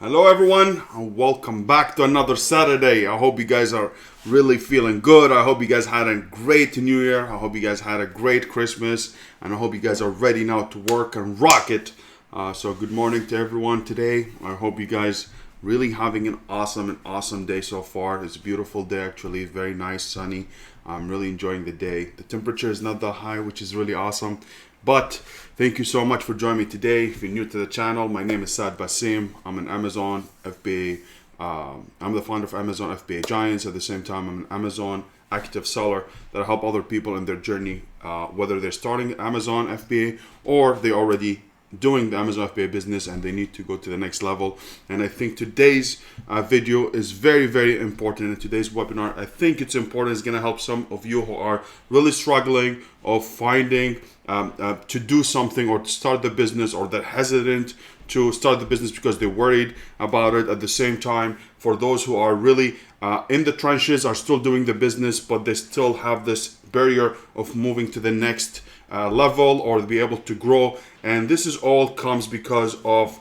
Hello everyone, and welcome back to another Saturday. I hope you guys are really feeling good. I hope you guys had a great New Year. I hope you guys had a great Christmas, and I hope you guys are ready now to work and rock it. So good morning to everyone today. I hope you guys really having an awesome day so far. It's a beautiful day actually, very nice, sunny. I'm really enjoying the day. The temperature is not that high, which is really awesome. But thank you so much for joining me today. If you're new to the channel, my name is Saad Basim. I'm an Amazon FBA. I'm the founder of Amazon FBA Giants. At the same time, I'm an Amazon active seller that help other people in their journey, whether they're starting Amazon FBA or they're already doing the Amazon FBA business and they need to go to the next level. And I think today's video is very important. In today's webinar, I think it's important. It's going to help some of you who are really struggling of finding to do something or to start the business, or that hesitant to start the business because they're worried about it. At the same time, for those who are really in the trenches, are still doing the business, but they still have this barrier of moving to the next level or be able to grow. And this is all comes because of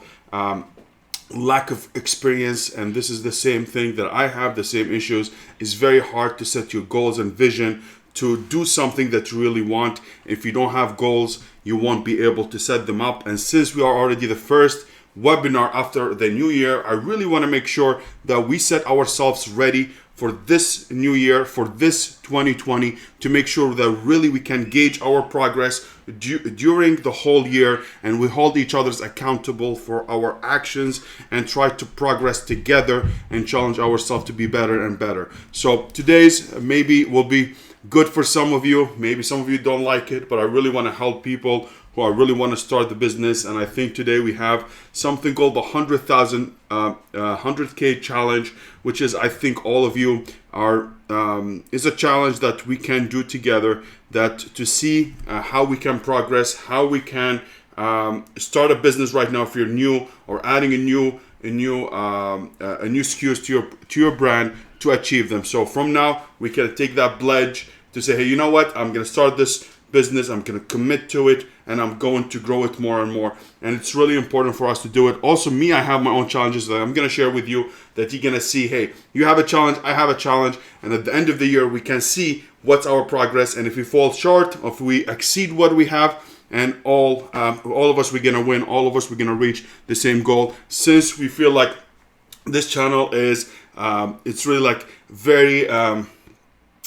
lack of experience. And this is the same thing that I have, the same issues. It's very hard to set your goals and vision to do something that you really want. If you don't have goals, you won't be able to set them up. And since we are already the first webinar after the new year, I really want to make sure that we set ourselves ready for this new year, for this 2020, to make sure that really we can gauge our progress during the whole year, and we hold each other accountable for our actions and try to progress together and challenge ourselves to be better and better. So today's maybe will be good for some of you. Maybe some of you don't like it, but I really want to help people who really want to start the business. And I think today we have something called the 100K challenge, which is, I think all of you are, is a challenge that we can do together, that to see how we can progress, how we can start a business right now if you're new, or adding a new SKUs to your brand to achieve them. So from now we can take that pledge to say, hey, you know what, I'm going to start this business, I'm going to commit to it, and I'm going to grow it more and more. And it's really important for us to do it. Also, me, I have my own challenges that I'm going to share with you, that you're going to see, hey, you have a challenge, I have a challenge, and at the end of the year we can see what's our progress, and if we fall short, if we exceed what we have, and all of us, we're going to win, all of us, we're going to reach the same goal. Since we feel like this channel is it's really like very I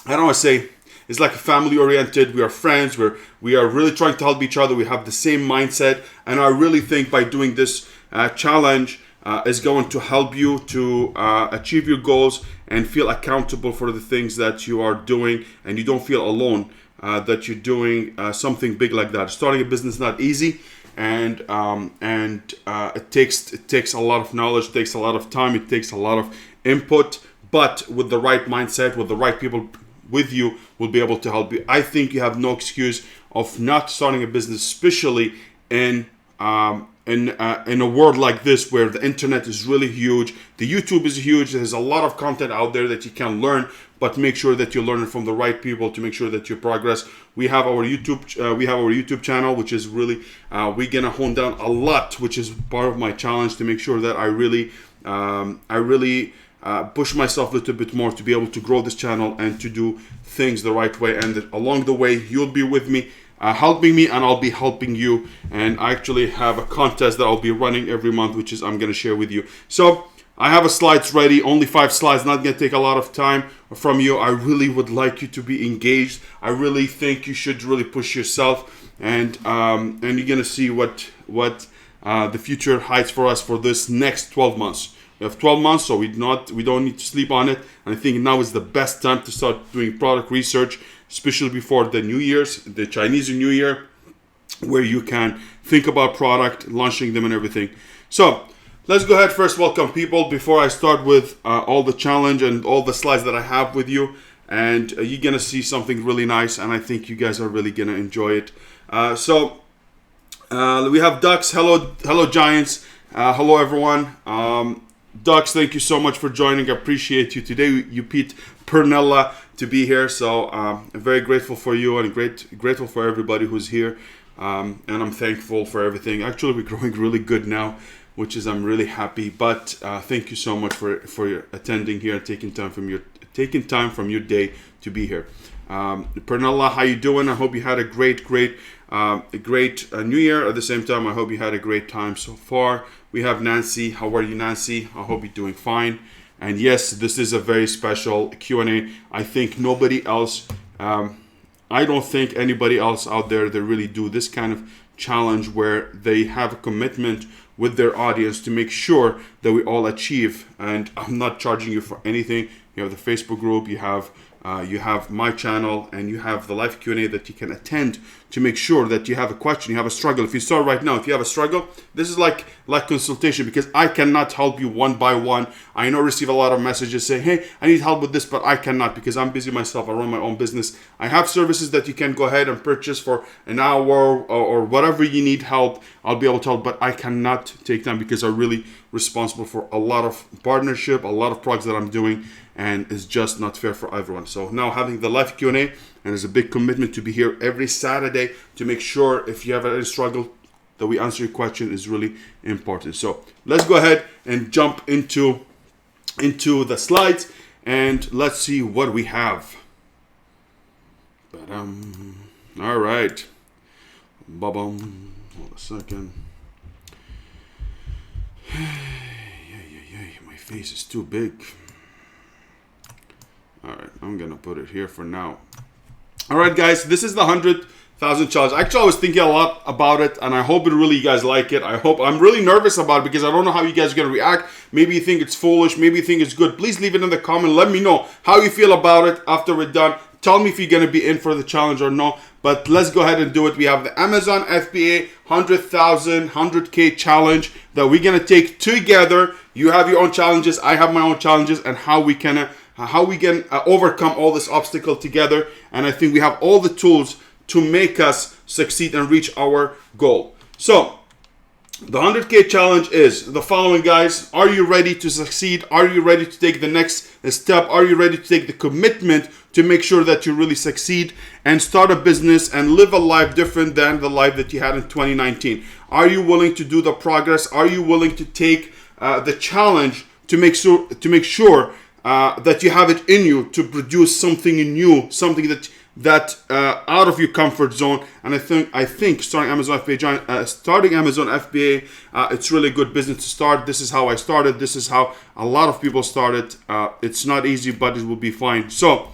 don't want to say, it's like family oriented. We are friends. We are really trying to help each other. We have the same mindset, and I really think by doing this challenge is going to help you to achieve your goals and feel accountable for the things that you are doing, and you don't feel alone that you're doing something big like that. Starting a business is not easy, and it takes a lot of knowledge, it takes a lot of time, it takes a lot of input. But with the right mindset, with the right people with you, will be able to help you. I think you have no excuse of not starting a business, especially in a world like this where the internet is really huge. The YouTube is huge. There's a lot of content out there that you can learn, but make sure that you learn it from the right people to make sure that you progress. We have our YouTube channel, which is really we're gonna hone down a lot, which is part of my challenge, to make sure that I really push myself a little bit more to be able to grow this channel and to do things the right way. And along the way, you'll be with me, helping me, and I'll be helping you. And I actually have a contest that I'll be running every month, which is I'm going to share with you. So I have a slides ready, only 5 slides, not going to take a lot of time from you. I really would like you to be engaged. I really think you should really push yourself, and you're going to see what the future hides for us for this next 12 months. We have 12 months, so we don't need to sleep on it. And I think now is the best time to start doing product research, especially before the New Year's, the Chinese New Year, where you can think about product, launching them and everything. So let's go ahead, first welcome people before I start with all the challenge and all the slides that I have with you. And you're going to see something really nice, and I think you guys are really going to enjoy it. So we have Ducks. Hello Giants. Hello everyone. Ducks, thank you so much for joining. I appreciate you today. You Pete Pernella to be here, so I'm very grateful for you, and grateful for everybody who's here. and I'm thankful for everything. Actually, we're growing really good now, which is I'm really happy. But thank you so much for your attending here and taking time from your day to be here. Pernilla, how you doing? I hope you had a great New Year. At the same time, I hope you had a great time so far. We have Nancy. How are you, Nancy? I hope you're doing fine. And yes, this is a very special Q&A. I think nobody else, I don't think anybody else out there that really do this kind of challenge where they have a commitment with their audience to make sure that we all achieve. And I'm not charging you for anything. You have the Facebook group, you have my channel, and you have the live Q&A that you can attend to make sure that you have a question, you have a struggle. If you start right now, if you have a struggle, this is like consultation, because I cannot help you one by one. I know I receive a lot of messages saying, hey, I need help with this, but I cannot because I'm busy myself. I run my own business. I have services that you can go ahead and purchase for an hour or whatever you need help. I'll be able to help, but I cannot take time because I'm really responsible for a lot of partnership, a lot of projects that I'm doing, and it's just not fair for everyone. So now having the live Q&A, and there's a big commitment to be here every Saturday to make sure if you have any struggle that we answer your question is really important. So let's go ahead and jump into the slides and let's see what we have. All right. Hold a second. My face is too big. All right, I'm gonna put it here for now. All right, guys, this is the 100,000 challenge. Actually, I was thinking a lot about it, and I hope you guys like it. I'm really nervous about it because I don't know how you guys are gonna react. Maybe you think it's foolish, maybe you think it's good. Please leave it in the comment. Let me know how you feel about it after we're done. Tell me if you're gonna be in for the challenge or no. But let's go ahead and do it. We have the Amazon FBA 100K challenge that we're gonna take together. You have your own challenges, I have my own challenges, and how we can overcome all this obstacle together. And I think we have all the tools to make us succeed and reach our goal. So the 100K challenge is the following, guys. Are you ready to succeed? Are you ready to take the next step? Are you ready to take the commitment to make sure that you really succeed and start a business and live a life different than the life that you had in 2019? Are you willing to do the progress? Are you willing to take the challenge to make sure that you have it in you to produce something new, something that out of your comfort zone? And I think starting Amazon FBA, it's really good business to start. This is how I started. This is how a lot of people started. It's not easy, but it will be fine. So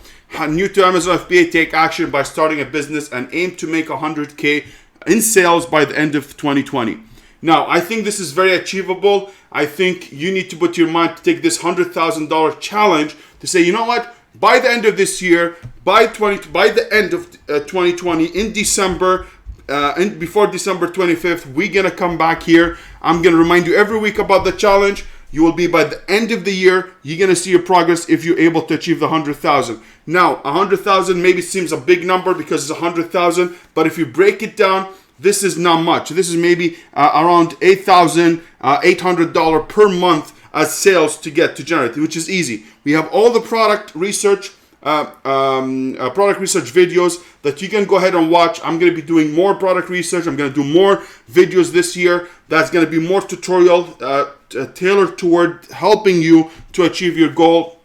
new to Amazon FBA, take action by starting a business and aim to make 100K in sales by the end of 2020. Now, I think this is very achievable. I think you need to put your mind to take this $100,000 challenge to say, you know what? By the end of this year, by the end of 2020, in December, before December 25th, we're gonna come back here. I'm gonna remind you every week about the challenge. You will be, by the end of the year, you're gonna see your progress if you're able to achieve the 100,000. Now, 100,000 maybe seems a big number because it's 100,000, but if you break it down, this is not much. This is maybe around $8,800 per month as sales to generate, which is easy. We have all the product research videos that you can go ahead and watch. I'm going to be doing more product research. I'm going to do more videos this year. That's going to be more tutorial tailored toward helping you to achieve your goal.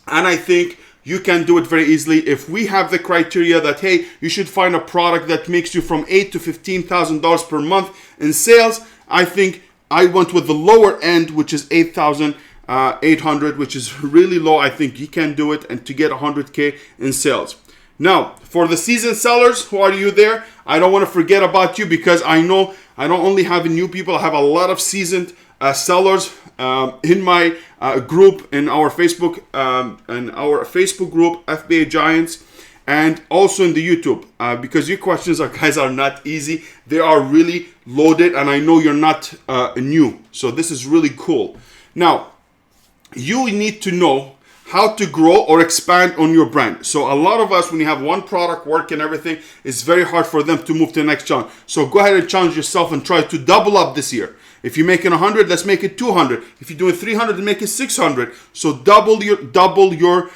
And I think you can do it very easily if we have the criteria that, hey, you should find a product that makes you from $8,000 to $15,000 per month in sales. I think I went with the lower end, which is $8,800, which is really low. I think you can do it and to get 100K in sales. Now, for the seasoned sellers, who are you there? I don't want to forget about you because I know I don't only have new people, I have a lot of seasoned sellers in my group, in our Facebook group, FBA Giants, and also in the YouTube, because your questions guys are not easy. They are really loaded, and I know you're not new, so this is really cool. Now, you need to know how to grow or expand on your brand. So a lot of us, when you have one product work and everything, it's very hard for them to move to the next challenge. So go ahead and challenge yourself and try to double up this year. If you're making 100, let's make it 200. If you're doing 300, make it 600. So double your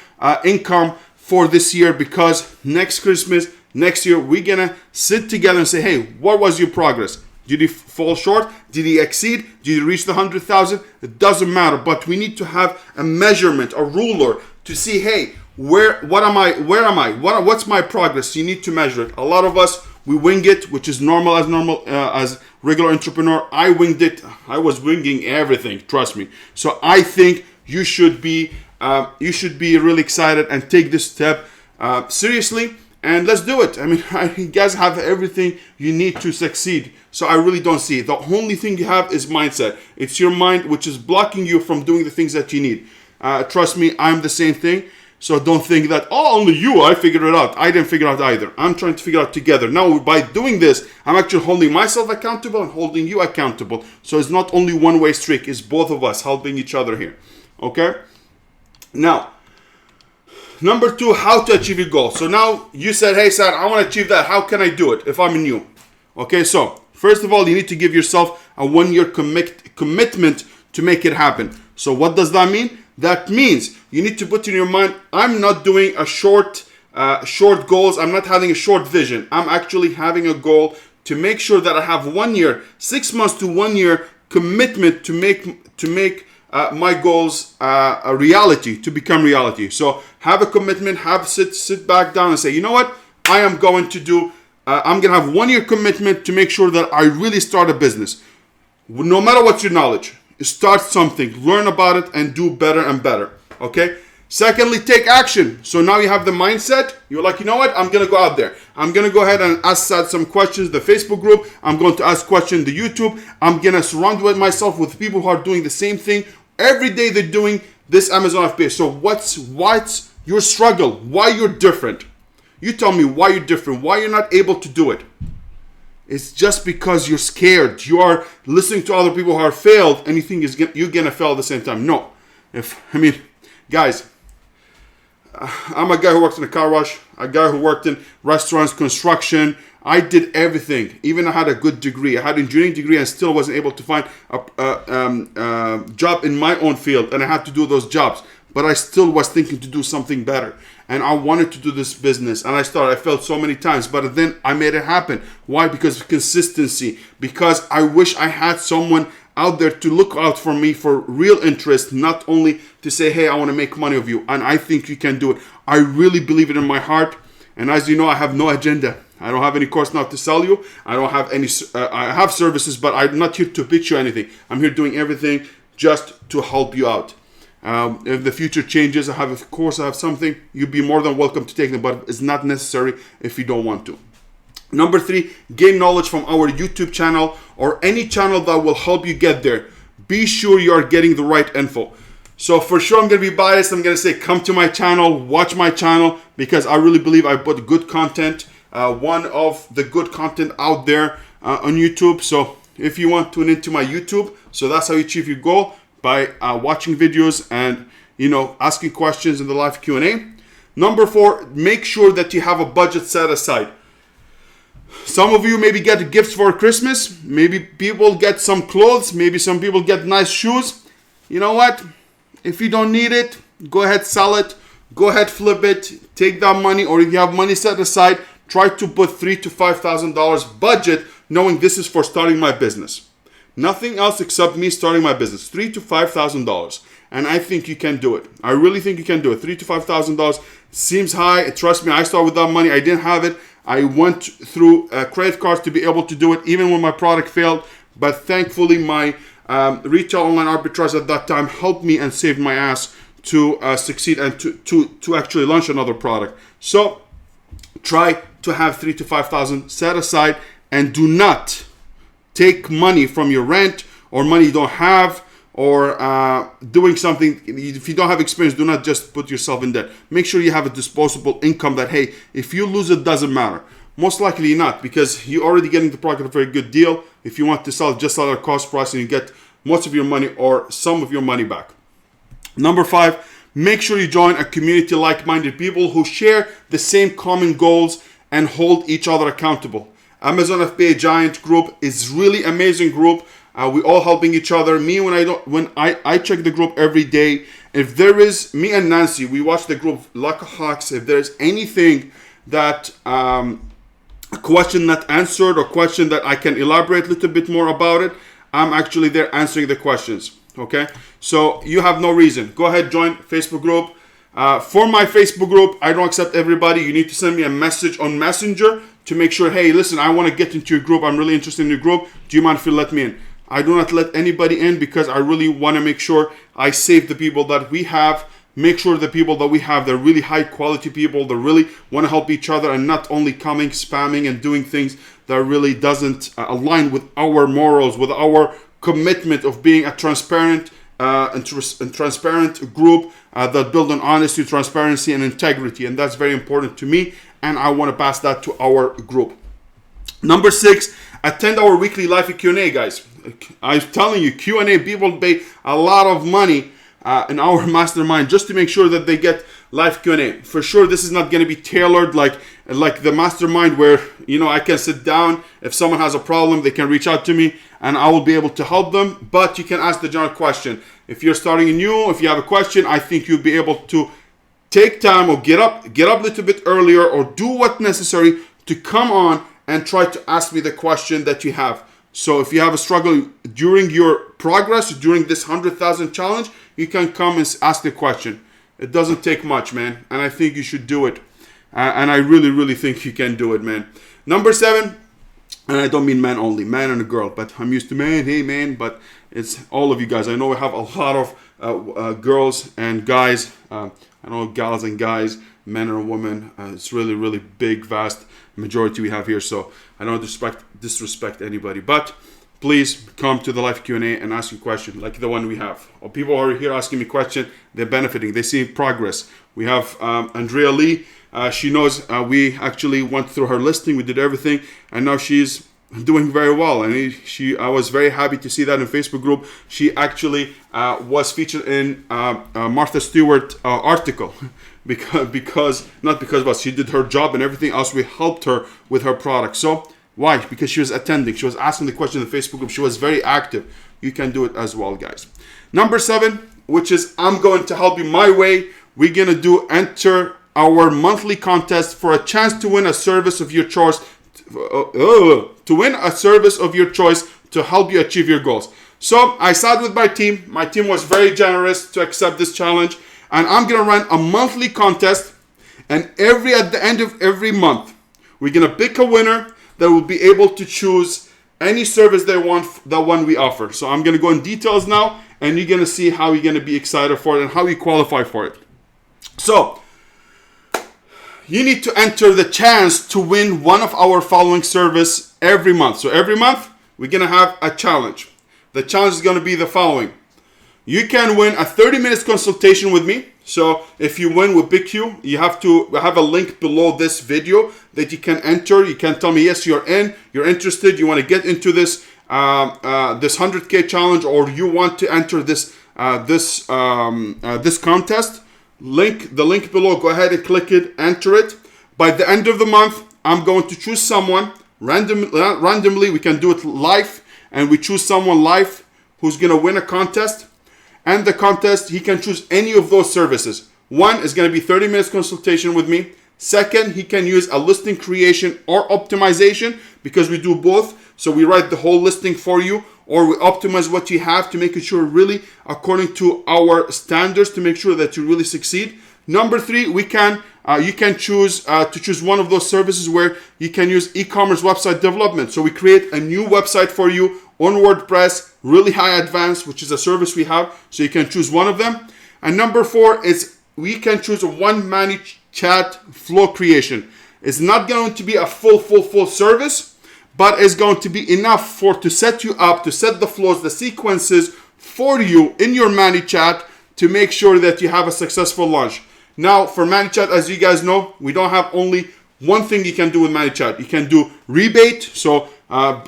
income for this year, because next Christmas next year, we're gonna sit together and say, hey, what was your progress? Did you fall short? Did you exceed? Did you reach the 100,000? It doesn't matter, but we need to have a measurement, a ruler to see, hey, what's my progress? You need to measure it. A lot of us, we wing it, which is normal as regular entrepreneur. I winged it. I was winging everything, trust me. So I think you should be really excited and take this step seriously, and let's do it. I mean, you guys have everything you need to succeed. So I really don't see it. The only thing you have is mindset. It's your mind which is blocking you from doing the things that you need. Trust me, I'm the same thing. So don't think that, oh, only you, I figured it out. I didn't figure it out either. I'm trying to figure it out together. Now, by doing this, I'm actually holding myself accountable and holding you accountable. So it's not only one-way street. It's both of us helping each other here. Okay? Now, number 2, how to achieve your goal. So now you said, hey, Sad, I want to achieve that. How can I do it if I'm new? Okay, so first of all, you need to give yourself a 1-year commitment to make it happen. So what does that mean? That means you need to put in your mind, I'm not doing a short goals. I'm not having a short vision. I'm actually having a goal to make sure that I have 1 year, 6 months to 1 year commitment to make my goals a reality, to become reality. So have a commitment, sit back down and say, you know what? I am going to do, I'm going to have 1 year commitment to make sure that I really start a business. No matter what's your knowledge. Start something, learn about it, and do better and better. Okay? Secondly, take action. So now you have the mindset. You're like, you know what? I'm going to go out there. I'm going to go ahead and ask Sad some questions, the Facebook group. I'm going to ask questions, the YouTube. I'm going to surround myself with people who are doing the same thing. Every day they're doing this Amazon FBA. So what's your struggle? Why you're different? You tell me why you're different. Why you're not able to do it. It's just because you're scared. You are listening to other people who are failed and you think you're going to fail at the same time. No. Guys, I'm a guy who worked in a car wash, a guy who worked in restaurants, construction. I did everything. Even I had a good degree. I had an engineering degree and still wasn't able to find a job in my own field. And I had to do those jobs. But I still was thinking to do something better. And I wanted to do this business. And I failed so many times. But then I made it happen. Why? Because of consistency. Because I wish I had someone out there to look out for me for real interest. Not only to say, hey, I want to make money of you. And I think you can do it. I really believe it in my heart. And as you know, I have no agenda. I don't have any course now to sell you. I don't have any, I have services, but I'm not here to pitch you anything. I'm here doing everything just to help you out. If the future changes, I have something, you'd be more than welcome to take them, but it's not necessary if you don't want to. Number 3, gain knowledge from our YouTube channel or any channel that will help you get there. Be sure you are getting the right info. So for sure, I'm going to be biased. I'm going to say, come to my channel, watch my channel, because I really believe I put good content, one of the good content out there on YouTube. So if you want to tune into my YouTube, so that's how you achieve your goal. By watching videos and asking questions in the live Q&A. Number 4, make sure that you have a budget set aside. Some of you maybe get gifts for Christmas. Maybe people get some clothes. Maybe some people get nice shoes. You know what? If you don't need it, go ahead, sell it. Go ahead, flip it. Take that money, or if you have money set aside, try to put $3,000 to $5,000 budget, knowing this is for starting my business. Nothing else except me starting my business. $3,000 to $5,000. And I think you can do it. I really think you can do it. $3,000 to $5,000 seems high. Trust me, I started with that money. I didn't have it. I went through credit cards to be able to do it, even when my product failed. But thankfully, my retail online arbitrage at that time helped me and saved my ass to succeed and to actually launch another product. So try to have $3,000 to $5,000 set aside, and do not take money from your rent or money you don't have, or doing something. If you don't have experience, do not just put yourself in debt. Make sure you have a disposable income that, hey, if you lose it, doesn't matter. Most likely not, because you're already getting the product at a very good deal. If you want to sell, just sell at cost price and you get most of your money or some of your money back. Number 5, make sure you join a community like-minded people who share the same common goals and hold each other accountable. Amazon FBA Giant group is really amazing group. We all helping each other. Me, when I check the group every day. If there is, me and Nancy, we watch the group like hawks. If there's anything that a question not answered or question that I can elaborate a little bit more about it, I'm actually there answering the questions. Okay, so you have no reason. Go ahead, join Facebook group. For my Facebook group, I don't accept everybody. You need to send me a message on Messenger to make sure, hey, listen, I want to get into your group. I'm really interested in your group. Do you mind if you let me in? I do not let anybody in because I really want to make sure I save the people that we have. Make sure the people that we have, they're really high quality people that really want to help each other and not only coming, spamming, and doing things that really doesn't align with our morals, with our commitment of being a transparent and transparent group that build on honesty, transparency, and integrity. And that's very important to me, and I want to pass that to our group. Number 6, attend our weekly live Q&A, guys. I'm telling you, Q&A, people pay a lot of money in our mastermind just to make sure that they get live Q&A. For sure, this is not going to be tailored like the mastermind where, you know, I can sit down. If someone has a problem, they can reach out to me and I will be able to help them. But you can ask the general question. If you're starting new, if you have a question, I think you'll be able to take time or get up a little bit earlier or do what's necessary to come on and try to ask me the question that you have. So if you have a struggle during your progress, during this 100,000 challenge, you can come and ask the question. It doesn't take much, man. And I think you should do it. And I really, really think you can do it, man. Number 7, and I don't mean man only, man and a girl. But I'm used to man, hey man, but it's all of you guys. I know we have a lot of girls and guys. I know gals and guys, men and women. It's really, really big, vast majority we have here. So I don't disrespect anybody. But please come to the live Q&A and ask a question like the one we have. Or people are here asking me questions. They're benefiting. They see progress. We have Andrea Lee. She knows we actually went through her listing. We did everything. And now she's doing very well. And I was very happy to see that in Facebook group. She actually was featured in Martha Stewart article. because she did her job and everything else. We helped her with her product. So why? Because she was attending. She was asking the question in the Facebook group. She was very active. You can do it as well, guys. Number 7, which is I'm going to help you my way. We're going to enter our monthly contest for a chance to win a service of your choice. To win a service of your choice to help you achieve your goals. So I sat with my team. My team was very generous to accept this challenge. And I'm going to run a monthly contest. And at the end of every month, we're going to pick a winner that will be able to choose any service they want, the one we offer. So I'm going to go in details now, and you're going to see how you're going to be excited for it and how you qualify for it. So you need to enter the chance to win one of our following service every month. So every month, we're going to have a challenge. The challenge is going to be the following. You can win a 30-minute consultation with me. So if you win with BigQ, you have to have a link below this video that you can enter. You can tell me, yes, you're in, you're interested, you want to get into this 100K challenge, or you want to enter this contest. The link below, go ahead and click it, enter it. By the end of the month, I'm going to choose someone randomly. We can do it live, and we choose someone live who's going to win a contest. And the contest, he can choose any of those services. One is going to be 30 minutes consultation with me. Second, he can use a listing creation or optimization, because we do both. So we write the whole listing for you, or we optimize what you have to make it sure really according to our standards to make sure that you really succeed. Number 3, you can choose to choose one of those services where you can use e-commerce website development. So we create a new website for you on WordPress, really high advanced, which is a service we have. So you can choose one of them. And number 4 is we can choose one Manychat Flow Creation. It's not going to be a full service, but it's going to be enough to set you up, to set the flows, the sequences for you in your Manychat to make sure that you have a successful launch. Now, for Manychat, as you guys know, we don't have only one thing you can do with Manychat. You can do rebate, so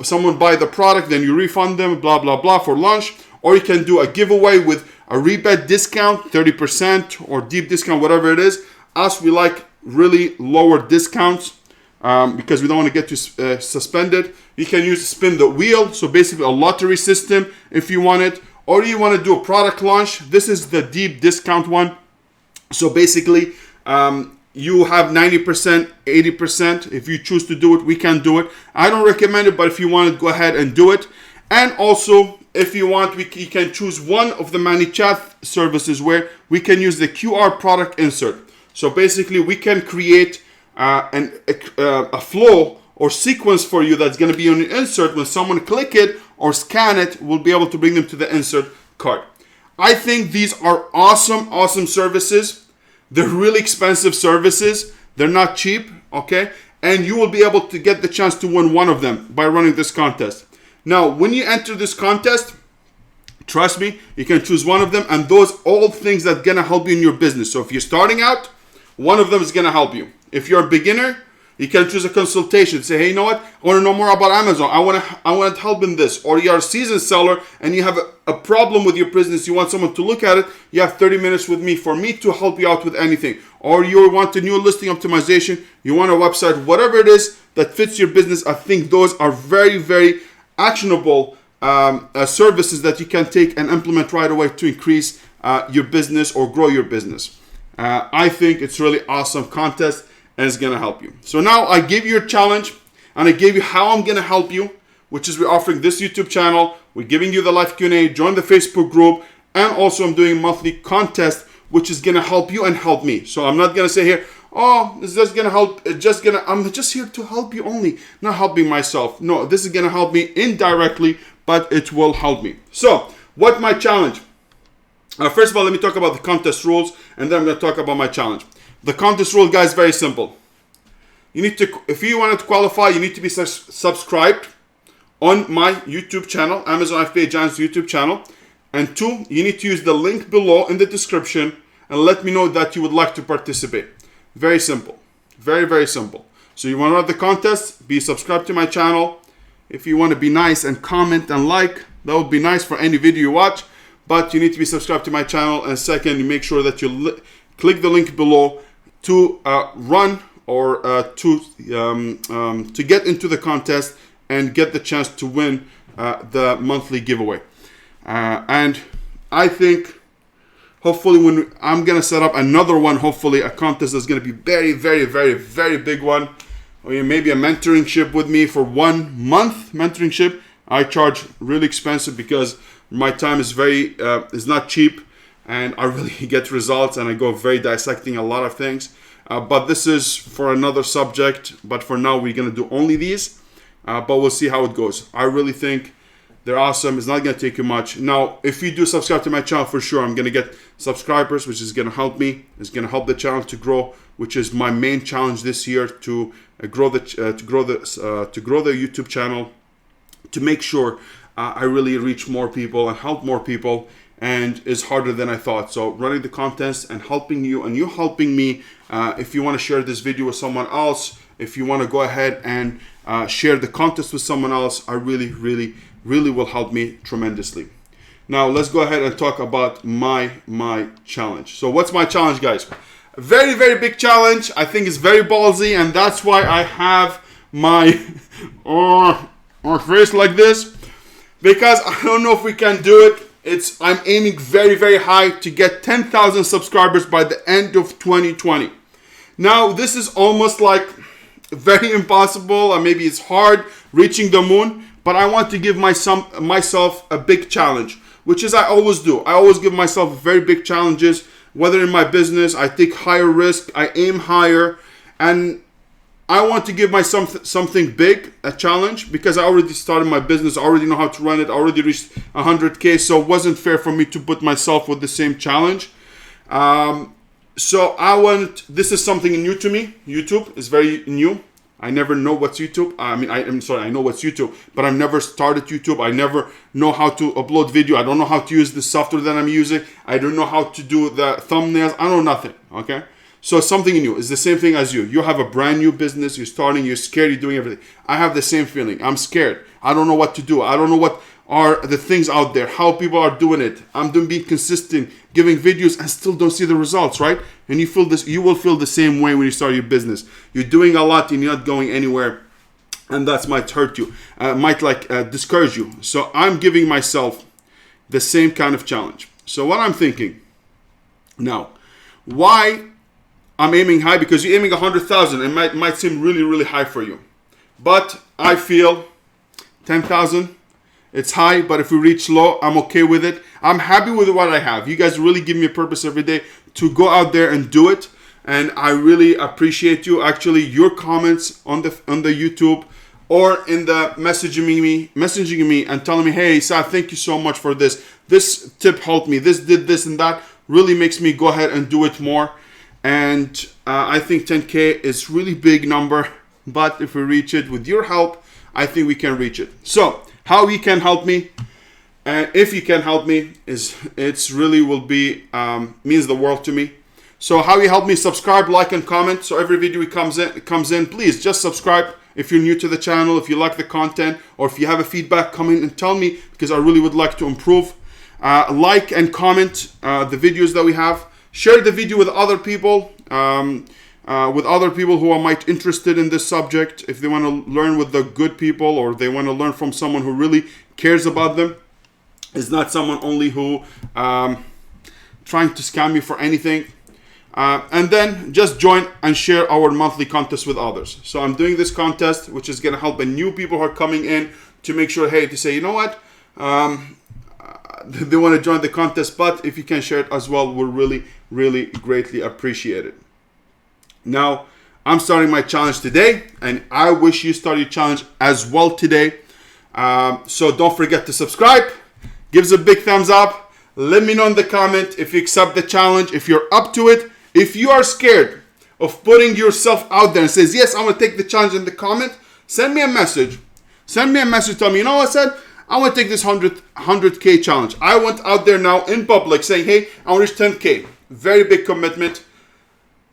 someone buy the product, then you refund them, blah, blah, blah, for launch. Or you can do a giveaway with a rebate discount, 30% or deep discount, whatever it is. Us, we like really lower discounts because we don't want to get you suspended. You can use spin the wheel, so basically a lottery system if you want it. Or you want to do a product launch. This is the deep discount one. So basically, you have 90%, 80%. If you choose to do it, we can do it. I don't recommend it, but if you want to, go ahead and do it. And also, if you want, you can choose one of the Manychat services where we can use the QR product insert. So basically, we can create a flow or sequence for you that's going to be on the insert. When someone click it or scan it, we'll be able to bring them to the insert card. I think these are awesome services. They're really expensive services. They're not cheap, okay? And you will be able to get the chance to win one of them by running this contest. Now, when you enter this contest, trust me, you can choose one of them, and those all things that are gonna help you in your business. So if you're starting out, one of them is gonna help you. If you're a beginner, you can choose a consultation. Say, hey, you know what? I want to know more about Amazon. I want help in this. Or you're a seasoned seller and you have a problem with your business. You want someone to look at it. You have 30 minutes with me for me to help you out with anything. Or you want a new listing optimization. You want a website. Whatever it is that fits your business. I think those are very actionable services that you can take and implement right away to increase your business or grow your business. I think it's really awesome contest. And it's going to help you. So now I gave you a challenge and I gave you how I'm going to help you, which is we're offering this YouTube channel. We're giving you the live Q&A, join the Facebook group, and also I'm doing a monthly contest, which is going to help you and help me. So I'm not going to say here, oh, this is just going to help. I'm just here to help you only, not helping myself. No, this is going to help me indirectly, but it will help me. So what's my challenge? First of all, let me talk about the contest rules, and then I'm going to talk about my challenge. The contest rule, guys, very simple. You need to, if you want to qualify, you need to be subscribed on my YouTube channel, Amazon FBA Giants YouTube channel. And 2, you need to use the link below in the description and let me know that you would like to participate. Very simple. Very simple. So you want to run the contest, be subscribed to my channel. If you want to be nice and comment and like, that would be nice for any video you watch. But you need to be subscribed to my channel. And second, you make sure that you click the link below to run or to get into the contest and get the chance to win the monthly giveaway. And I think hopefully when I'm gonna set up another one, hopefully a contest that's gonna be very big one, or maybe a mentoringship with me for 1 month mentoringship. I charge really expensive because my time is is not cheap. And I really get results and I go very dissecting a lot of things. But this is for another subject. But for now, we're going to do only these. But we'll see how it goes. I really think they're awesome. It's not going to take you much. Now, if you do subscribe to my channel, for sure, I'm going to get subscribers, which is going to help me. It's going to help the channel to grow, which is my main challenge this year, to grow the YouTube channel, to make sure I really reach more people and help more people. And it's harder than I thought. So running the contest and helping you and you helping me. If you want to share this video with someone else, if you want to go ahead and share the contest with someone else, I really will help me tremendously. Now let's go ahead and talk about my challenge. So what's my challenge, guys? A very big challenge. I think it's very ballsy, and that's why I have my face like this, because I don't know if we can do it. I'm aiming very high to get 10,000 subscribers by the end of 2020. Now, this is almost like very impossible, or maybe it's hard reaching the moon, but I want to give myself a big challenge, which is I always do. I always give myself very big challenges, whether in my business, I take higher risk, I aim higher, and I want to give myself something big, a challenge, because I already started my business, I already know how to run it, I already reached 100K, so it wasn't fair for me to put myself with the same challenge. So this is something new to me. YouTube is very new. I never know what's YouTube. I know what's YouTube, but I've never started YouTube. I never know how to upload video. I don't know how to use the software that I'm using. I don't know how to do the thumbnails. I know nothing, okay? So something new. It's the same thing as you. You have a brand new business. You're starting. You're scared. You're doing everything. I have the same feeling. I'm scared. I don't know what to do. I don't know what are the things out there, how people are doing it. I'm being consistent, giving videos, and still don't see the results, right? And you feel this. You will feel the same way when you start your business. You're doing a lot and you're not going anywhere, and that might hurt you. Might discourage you. So I'm giving myself the same kind of challenge. So what I'm thinking now, why I'm aiming high because you're aiming 100,000. It might seem really, really high for you. But I feel 10,000, it's high, but if we reach low, I'm okay with it. I'm happy with what I have. You guys really give me a purpose every day to go out there and do it. And I really appreciate you. Actually, your comments on the YouTube or in the messaging me and telling me, hey, Saad, thank you so much for this. This tip helped me. This did this and that. Really makes me go ahead and do it more. And I think 10K is really big number. But if we reach it with your help, I think we can reach it. So how you can help me, and if you can help me, it's really will be means the world to me. So how you help me? Subscribe, like, and comment. So every video comes in, please just subscribe. If you're new to the channel, if you like the content, or if you have a feedback, come in and tell me, because I really would like to improve. Like and comment the videos that we have. Share the video with other people. Who are might interested in this subject, if they want to learn with the good people, or they want to learn from someone who really cares about them. It's not someone only who trying to scam you for anything. And then just join and share our monthly contest with others. So I'm doing this contest, which is going to help the new people who are coming in to make sure, hey, to say, you know what, they want to join the contest, but if you can share it as well, we'll really, really greatly appreciate it. Now, I'm starting my challenge today, and I wish you start your challenge as well today. So don't forget to subscribe, give us a big thumbs up, let me know in the comment if you accept the challenge, if you're up to it. If you are scared of putting yourself out there and says, yes, I'm going to take the challenge in the comment, send me a message. Send me a message, tell me, you know what I said? I want to take this 100K challenge. I went out there now in public saying, hey, I want to reach 10K. Very big commitment.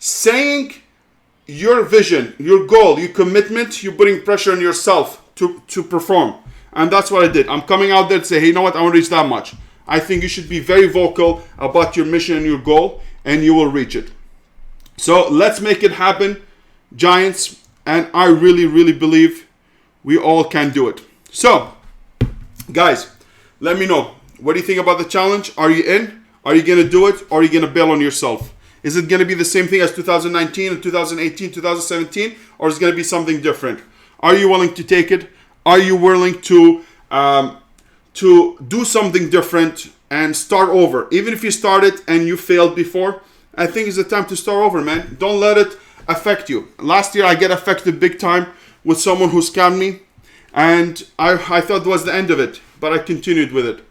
Saying your vision, your goal, your commitment, you're putting pressure on yourself to perform. And that's what I did. I'm coming out there to say, hey, you know what? I want to reach that much. I think you should be very vocal about your mission and your goal, and you will reach it. So let's make it happen, Giants. And I really, really believe we all can do it. So, guys, let me know. What do you think about the challenge? Are you in? Are you going to do it? Or are you going to bail on yourself? Is it going to be the same thing as 2019 and 2018, 2017? Or is it going to be something different? Are you willing to take it? Are you willing to do something different and start over? Even if you started and you failed before, I think it's the time to start over, man. Don't let it affect you. Last year, I got affected big time with someone who scammed me. And I thought it was the end of it. But I continued with it.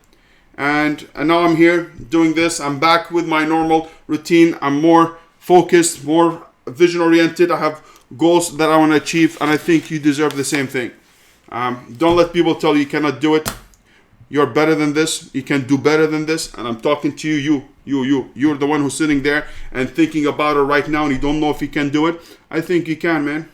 And now I'm here doing this. I'm back with my normal routine. I'm more focused, more vision oriented. I have goals that I want to achieve, and I think you deserve the same thing. Don't let people tell you cannot do it. You're better than this. You can do better than this. And I'm talking to you. You're the one who's sitting there and thinking about it right now, and you don't know if you can do it. I think you can, man.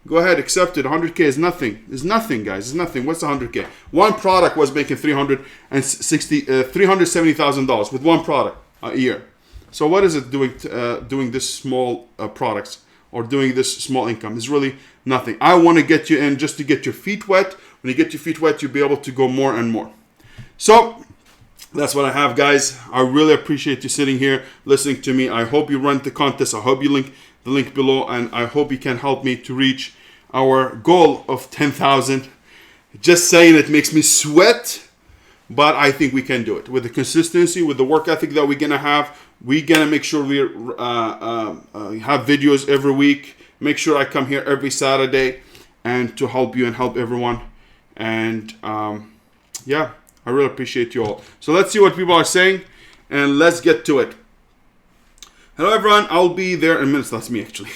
Go ahead, accept it. 100K is nothing. It's nothing, guys. It's nothing. What's 100K? One product was making $370,000 with one product a year. So what is it doing this small products or doing this small income? It's really nothing. I want to get you in just to get your feet wet. When you get your feet wet, you'll be able to go more and more. So that's what I have, guys. I really appreciate you sitting here listening to me. I hope you run the contest. I hope you link the link below, and I hope you can help me to reach our goal of 10,000. Just saying it makes me sweat, but I think we can do it with the consistency, with the work ethic that we're gonna have. We're gonna make sure we have videos every week. Make sure I come here every Saturday and to help you and help everyone. And yeah, I really appreciate you all. So let's see what people are saying, and let's get to it. Hello everyone, I'll be there in minutes. That's me actually.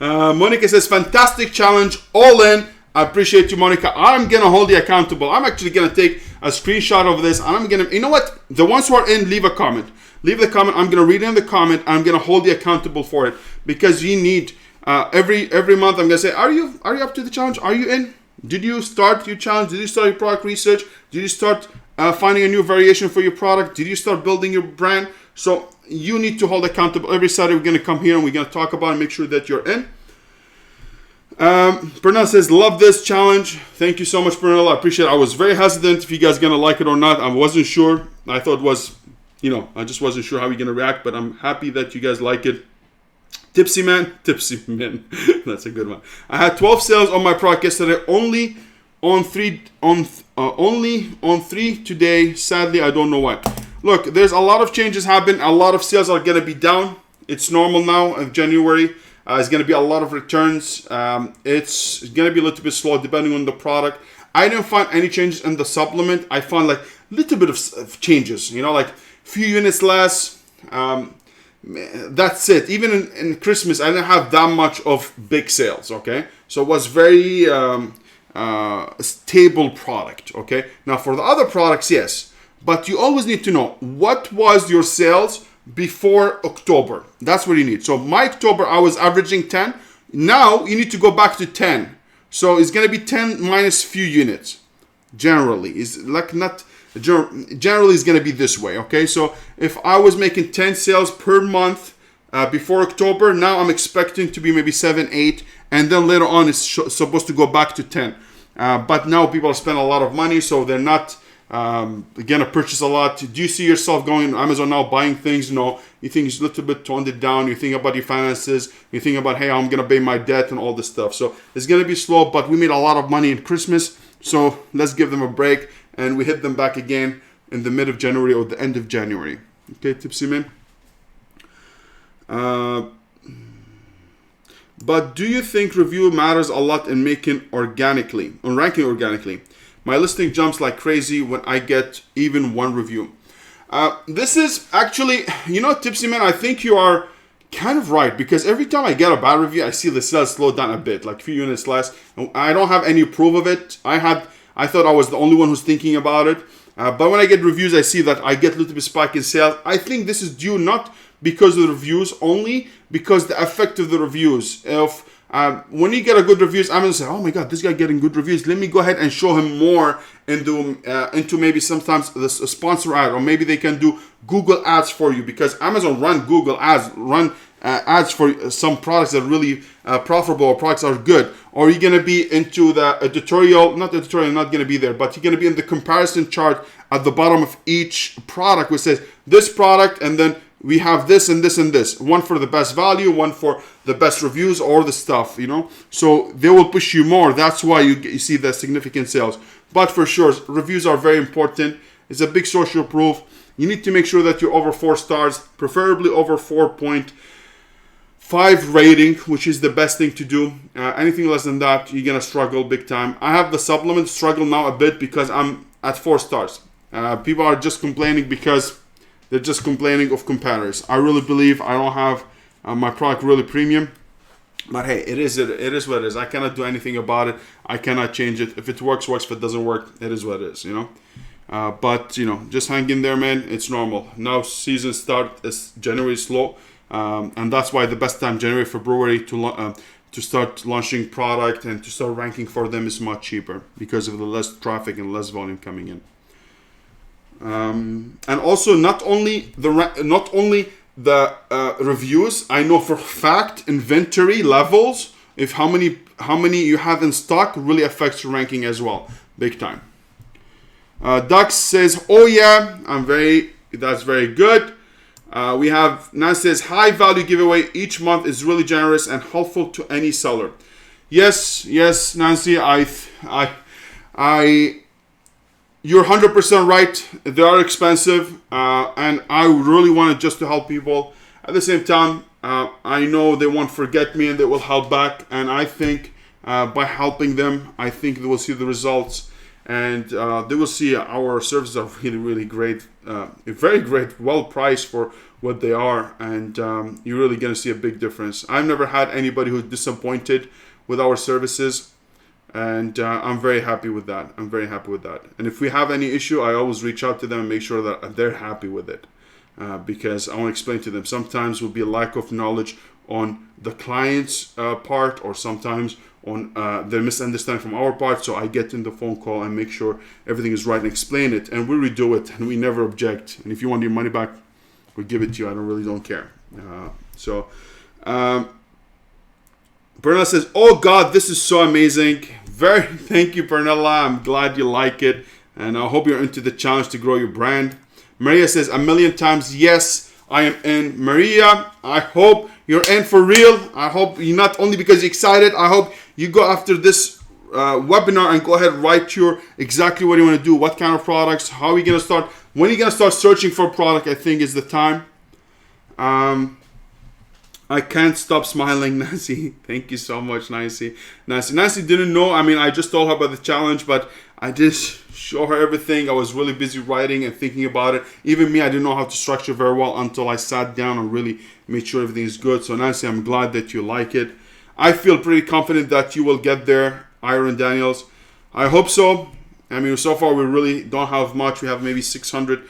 Monica says, fantastic challenge, all in. I appreciate you, Monica. I'm gonna hold you accountable. I'm actually gonna take a screenshot of this, and I'm gonna, you know what? The ones who are in, leave a comment. Leave the comment. I'm gonna read it in the comment. I'm gonna hold you accountable for it, because you need every month. I'm gonna say, are you up to the challenge? Are you in? Did you start your challenge? Did you start your product research? Did you start finding a new variation for your product? Did you start building your brand? So you need to hold accountable. Every Saturday we're going to come here and we're going to talk about and make sure that you're in. Pernell says, love this challenge. Thank you so much, Pernell. I appreciate it. I was very hesitant if you guys going to like it or not. I wasn't sure. I thought it was, I just wasn't sure how you're going to react, but I'm happy that you guys like it. Tipsy man. That's a good one. I had 12 sales on my product yesterday. Only on three today. Sadly, I don't know why. Look, there's a lot of changes happen. A lot of sales are gonna be down. It's normal now in January. It's gonna be a lot of returns. It's gonna be a little bit slow depending on the product. I didn't find any changes in the supplement. I found like a little bit of changes. You know, like few units less. That's it. Even in Christmas, I didn't have that much of big sales. Okay, so it was very stable product. Okay, now for the other products, yes, but you always need to know what was your sales before October. That's what you need. So my October, I was averaging 10. Now you need to go back to 10. So it's gonna be 10 minus few units. Generally, is like not. Generally is going to be this way. Okay, so if I was making 10 sales per month before October, now I'm expecting to be maybe 7, 8, and then later on it's supposed to go back to 10. But now people are spending a lot of money, so they're not going to purchase a lot. Do you see yourself going on Amazon now buying things? No, you think it's a little bit toned it down. You think about your finances. You think about, hey, I'm going to pay my debt and all this stuff. So it's going to be slow, but we made a lot of money in Christmas, so let's give them a break. And we hit them back again in the mid of January or the end of January. Okay, Tipsy man. But do you think review matters a lot in ranking organically? My listing jumps like crazy when I get even one review. This is actually, Tipsy man, I think you are kind of right, because every time I get a bad review, I see the sales slow down a bit, like a few units less. I don't have any proof of it. I thought I was the only one who's thinking about it. But when I get reviews, I see that I get a little bit spike in sales. I think this is due not because of the reviews, only because the effect of the reviews. When you get a good reviews, I'm going to say, oh my God, this guy getting good reviews. Let me go ahead and show him more into maybe sometimes a sponsor ad, or maybe they can do Google ads for you, because Amazon run Google ads, ads for some products that are really profitable, or products are good. Or you're going to be into not going to be there, but you're going to be in the comparison chart at the bottom of each product, which says this product, and then we have this and this and this. One for the best value, one for the best reviews, or the stuff, So they will push you more. That's why you see the significant sales. But for sure, reviews are very important. It's a big social proof. You need to make sure that you're over 4 stars, preferably over 4.5 rating, which is the best thing to do. Anything less than that, you're gonna struggle big time. I have the supplement struggle now a bit because I'm at 4 stars. People are just complaining because they're just complaining of competitors. I really believe I don't have my product really premium. But hey, it is what it is. I cannot do anything about it. I cannot change it. If it works. If it doesn't work, it is what it is, But, just hang in there, man. It's normal. Now season start is January slow. And that's why the best time, January, February, to start launching product and to start ranking for them is much cheaper because of the less traffic and less volume coming in. And also not only the reviews, I know for a fact inventory levels, if how many you have in stock really affects your ranking as well, big time. Dux says, oh yeah, that's very good. We have Nancy says, high value giveaway each month is really generous and helpful to any seller. Yes, Nancy, you're 100% right. They are expensive, and I really wanted just to help people. At the same time, I know they won't forget me and they will help back. And I think by helping them, I think they will see the results, and they will see our services are really, really great, very great, well priced for what they are, and you're really going to see a big difference. I've never had anybody who's disappointed with our services. And I'm very happy with that. And if we have any issue, I always reach out to them and make sure that they're happy with it. Because I want to explain to them, sometimes will be a lack of knowledge on the client's part, or sometimes on their misunderstanding from our part. So I get in the phone call and make sure everything is right and explain it. And we redo it, and we never object. And if you want your money back, we'll give it to you. I don't care. Bernella says, oh God, this is so amazing. Thank you, Bernella. I'm glad you like it. And I hope you're into the challenge to grow your brand. Maria says, 1,000,000 times, yes, I am in. Maria, I hope you're in for real. I hope you not only because you're excited. I hope you go after this webinar and go ahead and write exactly what you want to do, what kind of products, how are you gonna start, when are you gonna start searching for a product. I think is the time. I can't stop smiling, Nancy. Thank you so much, Nancy. Nancy didn't know. I mean, I just told her about the challenge, but I did show her everything. I was really busy writing and thinking about it. Even me, I didn't know how to structure very well until I sat down and really made sure everything is good. So Nancy, I'm glad that you like it. I feel pretty confident that you will get there, Iron Daniels. I hope so. I mean, so far we really don't have much. We have maybe 600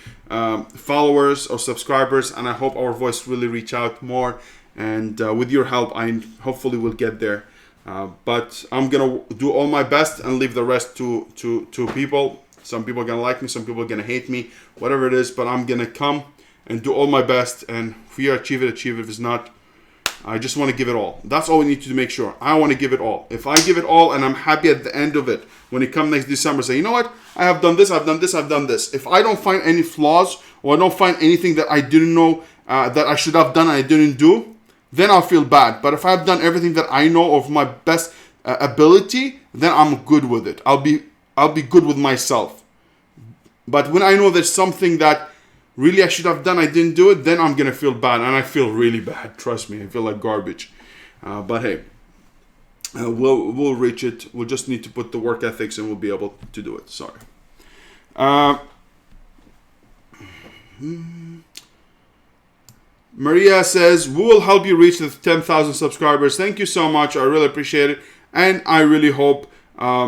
followers or subscribers, and I hope our voice really reach out more. And with your help, I hopefully will get there. But I'm gonna do all my best and leave the rest to people. Some people are gonna like me, some people are gonna hate me, whatever it is. But I'm gonna come and do all my best. And if we achieve it, achieve it. If it's not, I just want to give it all. That's all we need to make sure. I want to give it all. If I give it all and I'm happy at the end of it, when it comes next December, say, you know what? I have done this, I've done this, I've done this. If I don't find any flaws or I don't find anything that I didn't know that I should have done and I didn't do, then I'll feel bad. But if I've done everything that I know of my best ability, then I'm good with it. I'll be good with myself. But when I know there's something that really I should have done, I didn't do it, then I'm gonna feel bad, and I feel really bad. Trust me, I feel like garbage. But hey, we'll reach it. We'll just need to put the work ethics, and we'll be able to do it. Sorry. Maria says, we will help you reach the 10,000 subscribers. Thank you so much. I really appreciate it. And I really hope, I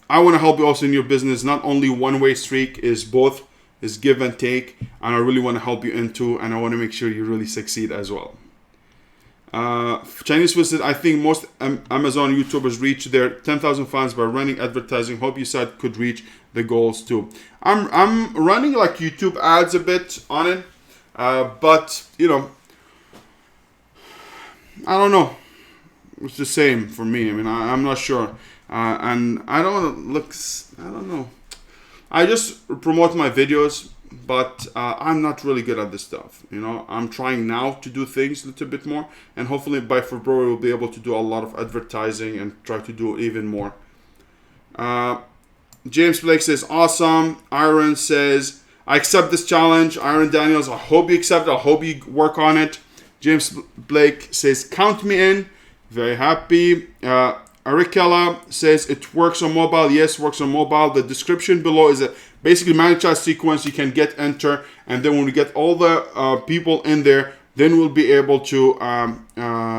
want to help you also in your business. Not only one-way streak, is both, is give and take. And I really want to help you into, and I want to make sure you really succeed as well. Chinese Swiss said, I think most Amazon YouTubers reach their 10,000 fans by running advertising. Hope you said could reach the goals too. I'm running like YouTube ads a bit on it. But, you know, I don't know. It's the same for me. I mean, I'm not sure. And I don't want to look, I don't know. I just promote my videos, but I'm not really good at this stuff. You know, I'm trying now to do things a little bit more. And hopefully by February, we'll be able to do a lot of advertising and try to do even more. James Blake says, awesome. Iron says, I accept this challenge. Iron Daniels, I hope you accept it. I hope you work on it. James Blake says, count me in. Very happy. Arikella says, it works on mobile. Yes, works on mobile. The description below is a basically Manychat sequence. You can get enter. And then when we get all the people in there, then we'll be able to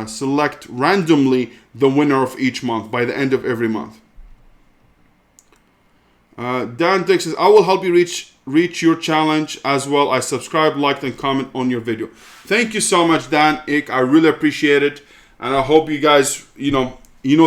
select randomly the winner of each month by the end of every month. Dan Dick says, I will help you reach your challenge as well. I subscribe, liked, and comment on your video. Thank you so much, Dan Ick. I really appreciate it. And I hope you guys, you know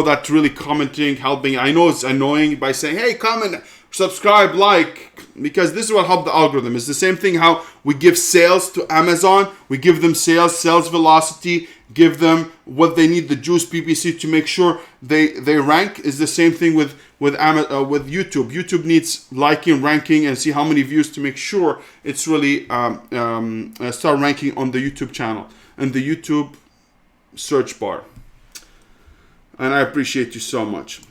that really commenting, helping. I know it's annoying by saying, hey, comment, subscribe, like, because this is what helps the algorithm. It's the same thing how we give sales to Amazon. We give them sales velocity, give them what they need, the juice PPC to make sure they rank. Is the same thing with YouTube. YouTube needs liking, ranking, and see how many views to make sure it's really start ranking on the YouTube channel and the YouTube search bar. And I appreciate you so much.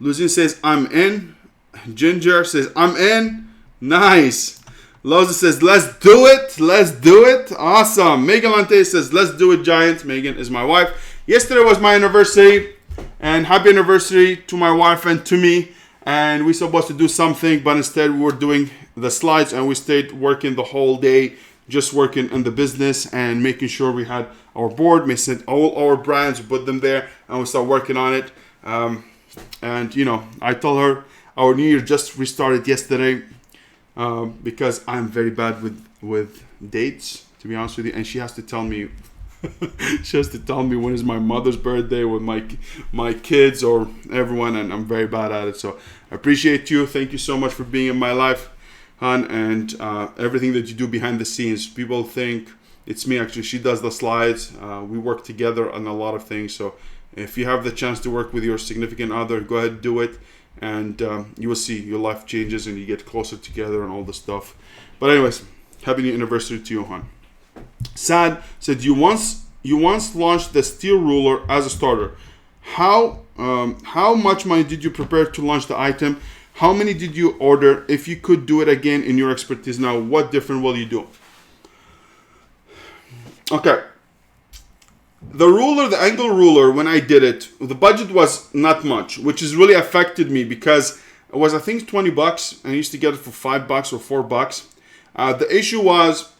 Luzin says, I'm in. Ginger says, I'm in. Nice. Loza says, let's do it. Let's do it. Awesome. Megan Lante says, let's do it, Giant. Megan is my wife. Yesterday was my anniversary. And happy anniversary to my wife and to me. And we supposed to do something, but instead we were doing the slides, and we stayed working the whole day, just working in the business and making sure we had our board. We sent all our brands, put them there, and we start working on it. And you know, I told her our new year just restarted yesterday because I'm very bad with dates, to be honest with you, and she has to tell me. She has to tell me when is my mother's birthday with my kids or everyone, and I'm very bad at it. So I appreciate you. Thank you so much for being in my life, hon, and everything that you do behind the scenes. People think it's me. Actually, she does the slides. We work together on a lot of things. So if you have the chance to work with your significant other, go ahead and do it, and you will see your life changes and you get closer together and all the stuff. But anyways, happy new anniversary to you, hon. Sad said, you once launched the steel ruler as a starter. How much money did you prepare to launch the item? How many did you order? If you could do it again in your expertise now, what different will you do? Okay. The ruler, the angle ruler, when I did it, the budget was not much, which has really affected me because it was, I think, $20. I used to get it for $5 or $4. The issue was,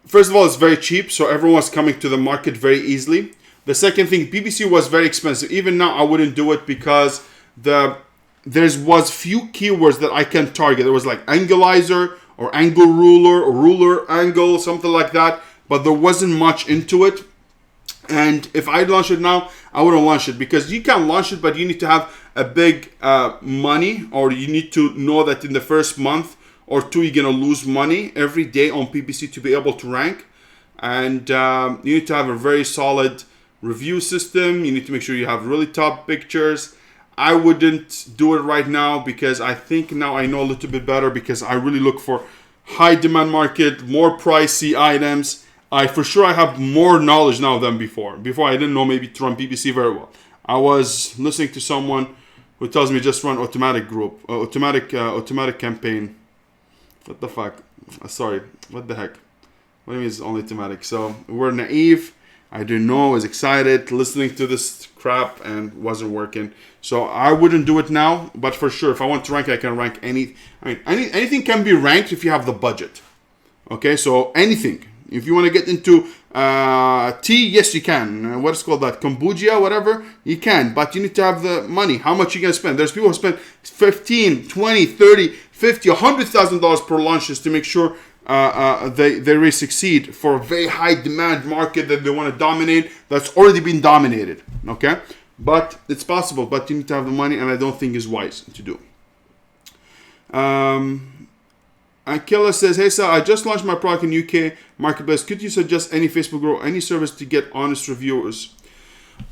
first of all, it's very cheap, so everyone was coming to the market very easily. The second thing, PPC was very expensive. Even now, I wouldn't do it because there was few keywords that I can target. There was like angulizer or angle ruler or ruler angle, something like that. But there wasn't much into it. And if I launch it now, I wouldn't launch it because you can launch it, but you need to have a big money, or you need to know that in the first month or two, you're going to lose money every day on PPC to be able to rank. And you need to have a very solid review system. You need to make sure you have really top pictures. I wouldn't do it right now because I think now I know a little bit better, because I really look for high demand market, more pricey items. I have more knowledge now than before. Before I didn't know maybe to run PPC very well. I was listening to someone who tells me just run automatic campaign. What the fuck? Sorry, what the heck? What do you mean it's only automatic? So we're naive. I didn't know. I was excited listening to this crap and wasn't working. So I wouldn't do it now. But for sure, if I want to rank, I can rank anything can be ranked if you have the budget. Okay, so anything. If you want to get into tea, yes, you can. What is called that? Kombucha, whatever, you can. But you need to have the money. How much you going to spend? There's people who spend $15, $20, $30, $50, $100,000 per launches to make sure they really succeed for a very high demand market that they want to dominate, that's already been dominated. Okay? But it's possible, but you need to have the money, and I don't think it's wise to do. Akila says, hey, sir, I just launched my product in UK marketplace. Could you suggest any Facebook group, any service to get honest reviewers?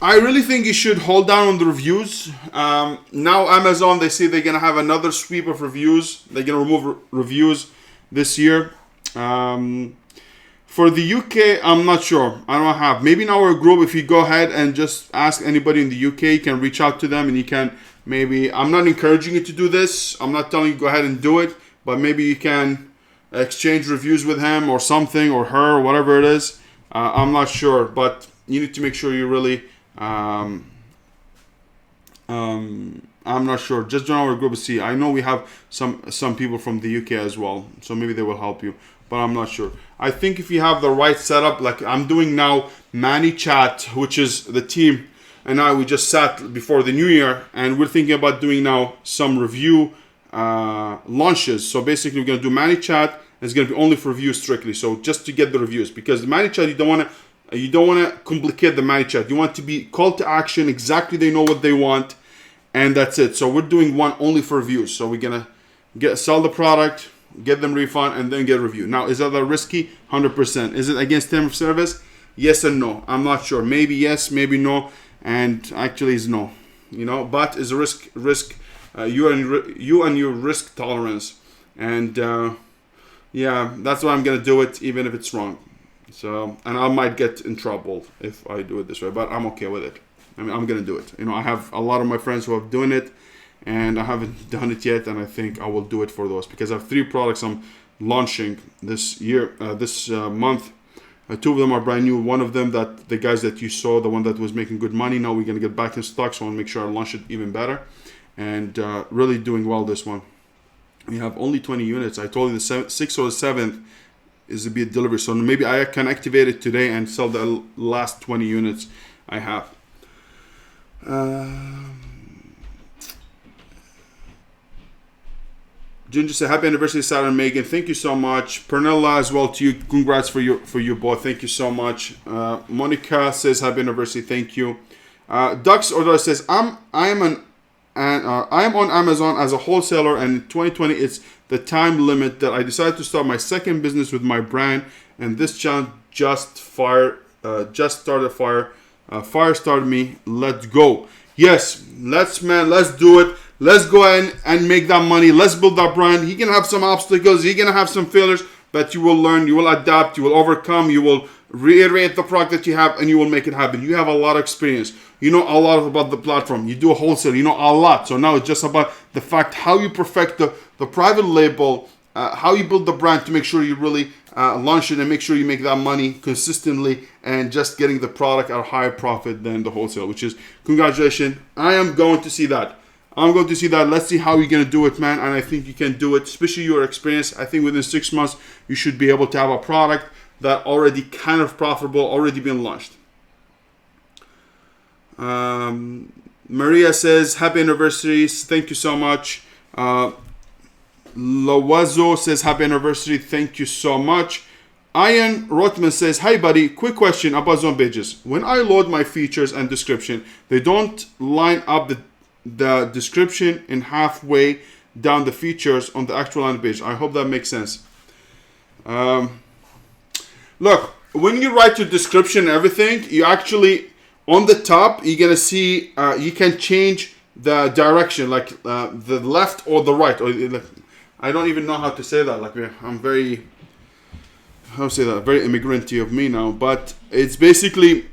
I really think you should hold down on the reviews. Now Amazon, they say they're going to have another sweep of reviews. They're going to remove reviews this year. For the UK, I'm not sure. I don't have. Maybe in our group, if you go ahead and just ask anybody in the UK, you can reach out to them and you can maybe, I'm not encouraging you to do this. I'm not telling you go ahead and do it. But maybe you can exchange reviews with him or something, or her, or whatever it is. I'm not sure, but you need to make sure you really. I'm not sure. Just join our group and see. I know we have some people from the UK as well, so maybe they will help you. But I'm not sure. I think if you have the right setup, like I'm doing now, Manychat, which is the team, and we just sat before the new year, and we're thinking about doing now some review. Launches. So basically we're going to do Manychat. It's going to be only for reviews strictly. So just to get the reviews, because the Manychat, you don't want to complicate the Manychat. You want to be call to action. Exactly, they know what they want, and that's it. So we're doing one only for reviews. So we're going to sell the product, get them refund, and then get a review. Now, is that risky? 100%. Is it against terms of service? Yes and no. I'm not sure. Maybe yes, maybe no, and actually it's no. But is a risk. You and your risk tolerance, and that's why I'm gonna do it, even if it's wrong. So, and I might get in trouble if I do it this way, but I'm okay with it. I mean, I'm gonna do it. I have a lot of my friends who have doing it, and I haven't done it yet, and I think I will do it for those because I have 3 products I'm launching this year, this month. 2 of them are brand new. One of them, that the guys that you saw, the one that was making good money, now we're gonna get back in stock, so I want to make sure I launch it even better. And really doing well this one. We have only 20 units. I told you the 6th or 7th is to be a delivery. So maybe I can activate it today and sell the last 20 units I have. Ginger said, happy anniversary, Sarah and Megan. Thank you so much. Pernilla as well to you. Congrats for you both. Thank you so much. Monica says, happy anniversary. Thank you. Dux Order says, I am on Amazon as a wholesaler, and in 2020 it's the time limit that I decided to start my second business with my brand, and this challenge just started me. Let's go. Yes, let's do it. Let's go in and make that money. Let's build that brand. He can have some obstacles, he can have some failures, but you will learn, you will adapt, you will overcome, you will reiterate the product that you have, and you will make it happen. You have a lot of experience. You know a lot about the platform. You do a wholesale. You know a lot. So now it's just about the fact how you perfect the private label, how you build the brand to make sure you really launch it and make sure you make that money consistently and just getting the product at a higher profit than the wholesale, which is congratulations. I am going to see that. I'm going to see that. Let's see how you're going to do it, man. And I think you can do it, especially your experience. I think within 6 months, you should be able to have a product that already kind of profitable, already been launched. Maria says, happy anniversaries. Thank you so much. Lawazo says, happy anniversary. Thank you so much. Ian Rotman says, hi buddy, quick question about zone pages. When I load my features and description, they don't line up the description in halfway down the features on the actual landing page. I hope that makes sense. Look, when you write your description and everything, you actually, on the top, you're going to see, you can change the direction, like the left or the right. Or I don't even know how to say that. Like, I'm very, how to say that, very immigrant-y of me now. But it's basically,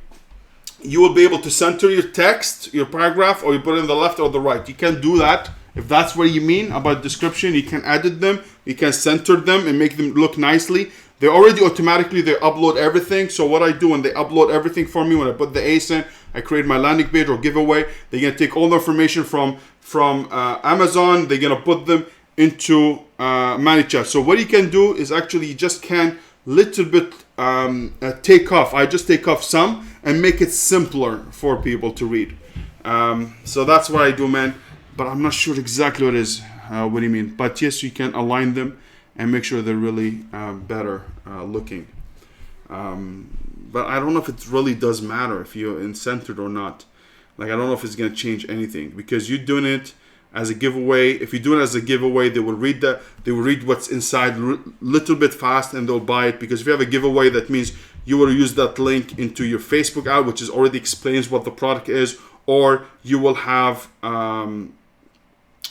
you will be able to center your text, your paragraph, or you put it in the left or the right. You can do that. If that's what you mean about description, you can edit them, you can center them and make them look nicely. They already automatically, they upload everything. So what I do when they upload everything for me, when I put the ASIN, I create my landing page or giveaway. They're going to take all the information from Amazon. They're going to put them into Manychat. So what you can do is actually you just can little bit take off. I just take off some and make it simpler for people to read. So that's what I do, man. But I'm not sure exactly what it is. What do you mean? But yes, you can align them and make sure they're really better looking. But I don't know if it really does matter if you're in centered or not. Like, I don't know if it's going to change anything because you're doing it as a giveaway. If you do it as a giveaway, they will read that. They will read what's inside little bit fast and they'll buy it. Because if you have a giveaway, that means you will use that link into your Facebook ad, which is already explains what the product is, or you will have,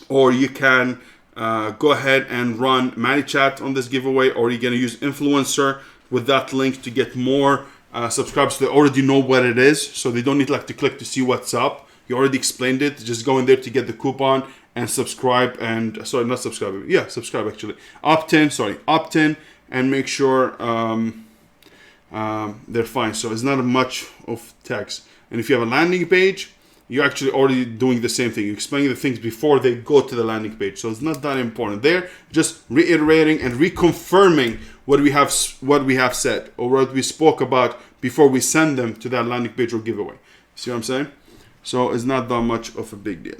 or you can go ahead and run Manychat on this giveaway, or you're going to use influencer with that link to get more subscribers. So they already know what it is, so they don't need like to click to see what's up. You already explained it. Just go in there to get the coupon and subscribe. And sorry, not subscribe. Yeah, subscribe actually. Opt in and make sure they're fine. So it's not much of text. And if you have a landing page, you're actually already doing the same thing. You're explaining the things before they go to the landing page. So it's not that important. They're just reiterating and reconfirming what we have said or what we spoke about before we send them to that landing page or giveaway. See what I'm saying? So it's not that much of a big deal.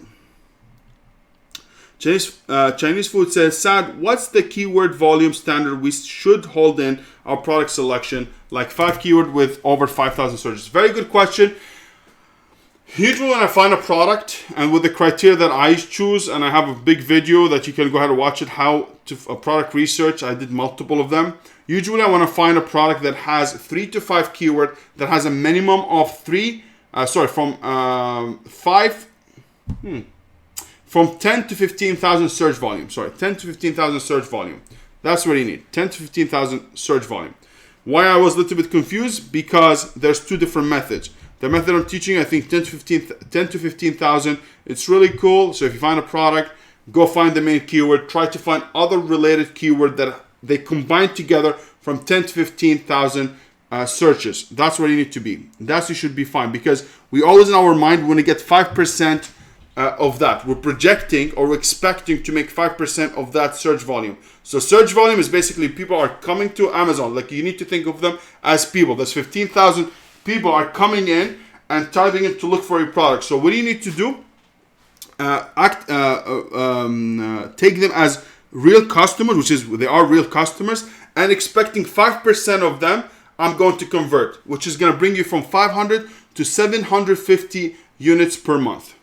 Chinese food says, Sad, what's the keyword volume standard we should hold in our product selection? Like 5 keyword with over 5,000 searches. Very good question. Usually when I find a product and with the criteria that I choose, and I have a big video that you can go ahead and watch it, how to a product research. I did multiple of them. Usually I want to find a product that has 3 to 5 keyword that has a minimum of from 10 to 15,000 search volume. 10 to 15,000 search volume. That's what you need. 10 to 15,000 search volume. Why I was a little bit confused? Because there's 2 different methods. The method I'm teaching, I think 10 to 15,000. It's really cool. So if you find a product, go find the main keyword. Try to find other related keyword that they combine together from 10 to 15,000 searches. That's where you need to be. That's you should be fine, because we always in our mind want to get 5% of that. We're projecting or we're expecting to make 5% of that search volume. So search volume is basically people are coming to Amazon. Like, you need to think of them as people. That's 15,000 people are coming in and typing in to look for your product. So what do you need to do? Take them as real customers, which is they are real customers, and expecting 5% of them I'm going to convert, which is going to bring you from 500 to 750 units per month.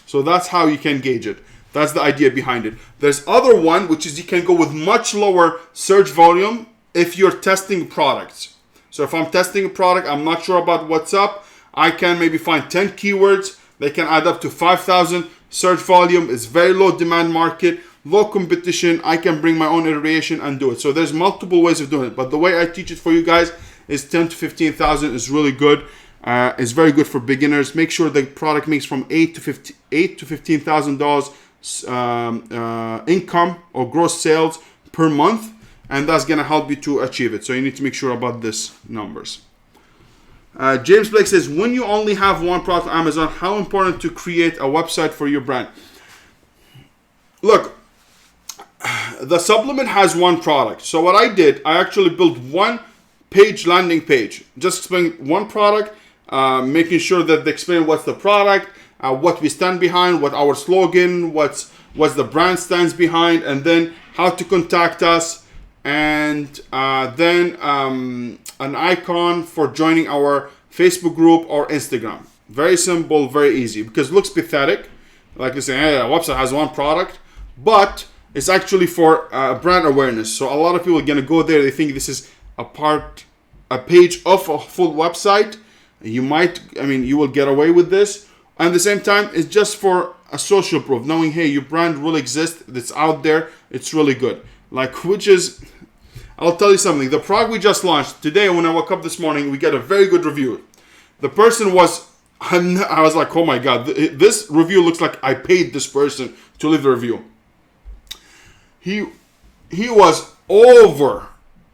So that's how you can gauge it. That's the idea behind it. There's other one, which is you can go with much lower search volume if you're testing products. So if I'm testing a product, I'm not sure about what's up, I can maybe find 10 keywords. They can add up to 5,000 search volume. It's very low demand market. low competition. I can bring my own iteration and do it. So there's multiple ways of doing it. But the way I teach it for you guys is 10 to 15,000 is really good. It's very good for beginners. Make sure the product makes from $8 to $15,000 income or gross sales per month, and that's gonna help you to achieve it. So you need to make sure about this numbers. James Blake says, when you only have one product on Amazon, how important to create a website for your brand? Look, the supplement has one product. So what I did, I actually built one page landing page, just explaining one product, making sure that they explain what's the product, what we stand behind, what our slogan, what's the brand stands behind, and then how to contact us, and then an icon for joining our Facebook group or Instagram. Very simple, very easy, because it looks pathetic. Like they say, hey, a website has one product, but it's actually for brand awareness. So a lot of people are gonna go there, they think this is a page of a full website. You will get away with this. And at the same time, it's just for a social proof, knowing, hey, your brand really exists, it's out there, it's really good. I'll tell you something, the product we just launched, today when I woke up this morning, we got a very good review. The person was, I was like, oh my God, this review looks like I paid this person to leave the review. He was over.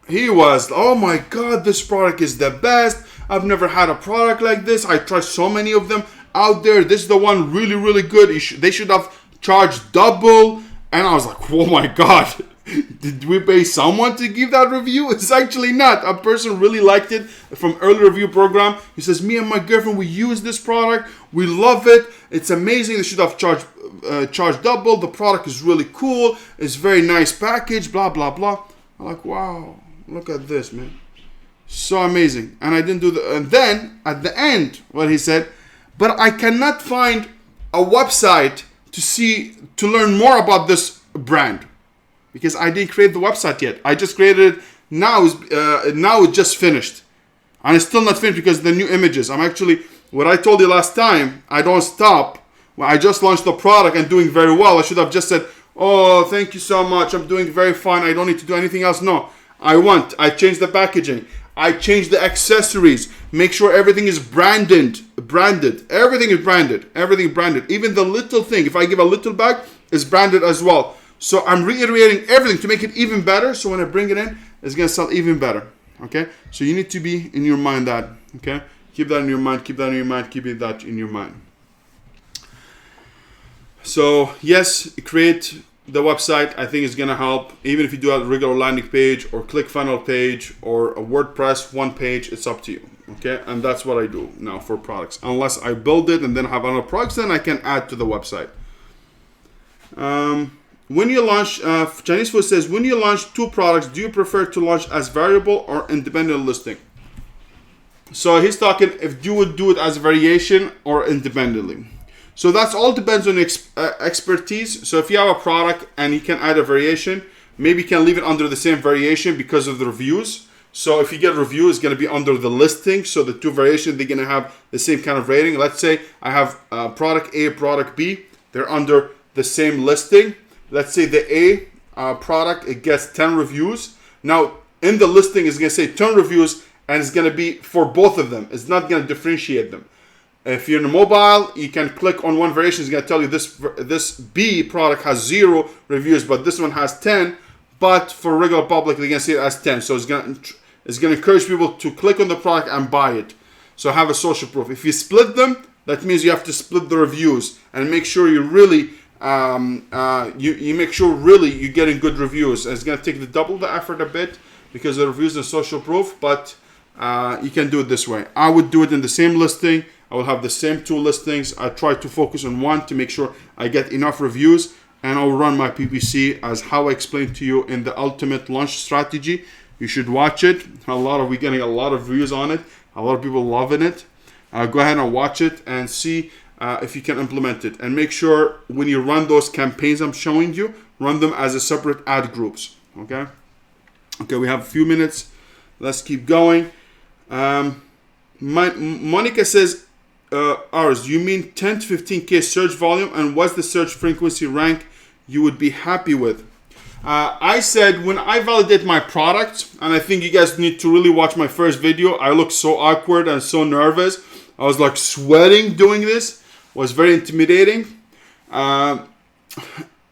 He was, oh my God, this product is the best. I've never had a product like this. I tried so many of them out there. This is the one really, really good. They should have charged double. And I was like, oh my God, did we pay someone to give that review? It's actually not. A person really liked it from early review program. He says, me and my girlfriend, we use this product. We love it. It's amazing. They should have charged double. The product is really cool. It's very nice package, blah, blah, blah. I'm like, wow, look at this, man. So amazing. And I didn't do and then at the end, what he said, but I cannot find a website to learn more about this brand because I didn't create the website yet. I just created it now. Now it's just finished, and it's still not finished because of the new images. What I told you last time, I don't stop. Well, I just launched the product and doing very well. I should have just said, oh, thank you so much. I'm doing very fine. I don't need to do anything else. No, I changed the packaging. I changed the accessories. Make sure everything is branded. Everything is branded. Everything branded. Even the little thing, if I give a little bag, is branded as well. So I'm reiterating everything to make it even better. So when I bring it in, it's going to sell even better. Okay? So you need to be in your mind that. Okay? Keep that in your mind. Keep that in your mind. Keep that in your mind. So yes, create the website. I think it's going to help. Even if you do a regular landing page or ClickFunnels page or a WordPress one page, it's up to you. Okay, and that's what I do now for products. Unless I build it and then have other products, then I can add to the website. When you launch, Chinese Food says, when you launch two products, do you prefer to launch as variable or independent listing? So he's talking if you would do it as a variation or independently. So that's all depends on expertise. So if you have a product and you can add a variation, maybe you can leave it under the same variation because of the reviews. So if you get a review, it's going to be under the listing. So the two variations, they're going to have the same kind of rating. Let's say I have product A, product B. They're under the same listing. Let's say the A product, it gets 10 reviews. Now, in the listing, it's going to say 10 reviews, and it's going to be for both of them. It's not going to differentiate them. If you're in a mobile, you can click on one variation. It's going to tell you this B product has 0 reviews, but this one has 10. But for regular public, they're going to see it as 10. So it's going to encourage people to click on the product and buy it. So have a social proof. If you split them, that means you have to split the reviews and make sure you really you make sure really you're getting good reviews. And it's going to take double the effort a bit because the reviews are social proof, but you can do it this way. I would do it in the same listing. I will have the same two listings. I try to focus on one to make sure I get enough reviews, and I'll run my PPC as how I explained to you in the Ultimate Launch Strategy. You should watch it. We're getting a lot of views on it. A lot of people loving it. Go ahead and watch it and see if you can implement it. And make sure when you run those campaigns I'm showing you, run them as a separate ad groups. Okay, we have a few minutes. Let's keep going. Monica says, ours, you mean 10 to 15K search volume, and what's the search frequency rank you would be happy with. I said when I validate my product, and I think you guys need to really watch my first video. I look so awkward and so nervous. I was like sweating doing this. It was very intimidating.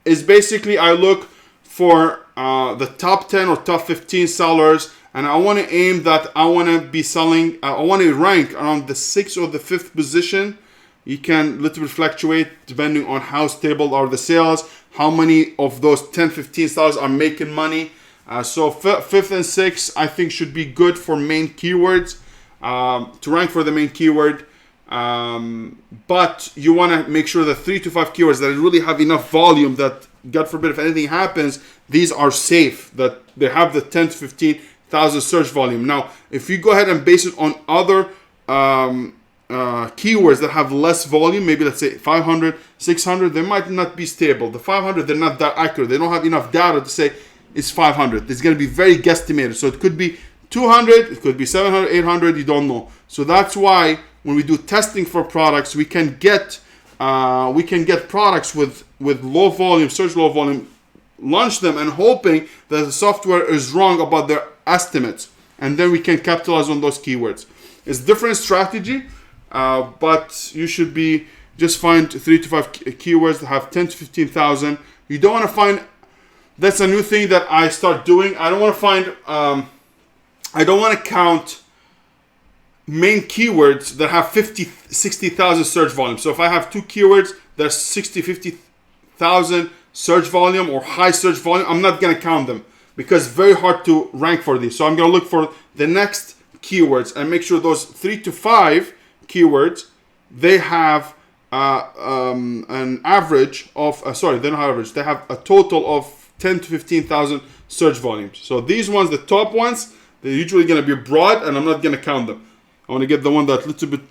Is basically I look for the top 10 or top 15 sellers, and I want to aim that I want to be selling, I want to rank around the 6th or the 5th position. You can little bit fluctuate depending on how stable are the sales, how many of those 10, 15 sellers are making money. So 5th and 6th I think should be good for main keywords, to rank for the main keyword. But you want to make sure that 3 to 5 keywords that really have enough volume that, God forbid, if anything happens, these are safe, that they have the 10 to 15,000 search volume. Now, if you go ahead and base it on other keywords that have less volume, maybe let's say 500, 600, they might not be stable. The 500, they're not that accurate. They don't have enough data to say it's 500. It's going to be very guesstimated. So it could be 200, it could be 700, 800, you don't know. So that's why when we do testing for products, we can get products with low volume, search low volume, launch them and hoping that the software is wrong about their estimates, and then we can capitalize on those keywords. It's different strategy, but you should be just find 3 to 5 keywords that have 10 to 15,000. You don't want to find, that's a new thing that I start doing. I don't want to find, I don't want to count main keywords that have 50, 60,000 search volume. So if I have 2 keywords that are 60, 50,000 search volume or high search volume, I'm not going to count them because it's very hard to rank for these. So I'm going to look for the next keywords and make sure those 3 to 5 keywords, they have an average of, they don't have average, they have a total of 10 to 15,000 search volumes. So these ones, the top ones, they're usually going to be broad and I'm not going to count them. I want to get the one that's a little bit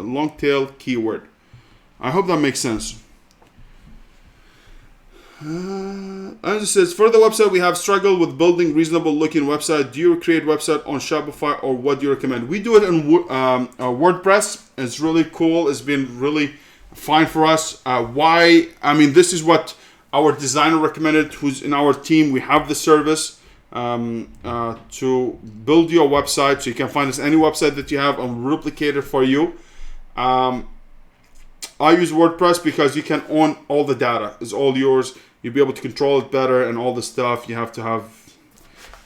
long tail keyword. I hope that makes sense. As it says, for the website, we have struggled with building reasonable looking website. Do you create website on Shopify or what do you recommend? We do it in WordPress. It's really cool. It's been really fine for us. This is what our designer recommended, who's in our team. We have the service to build your website. So you can find us any website that you have and replicate it for you. I use WordPress because you can own all the data. It's all yours. You'll be able to control it better and all the stuff. You have to have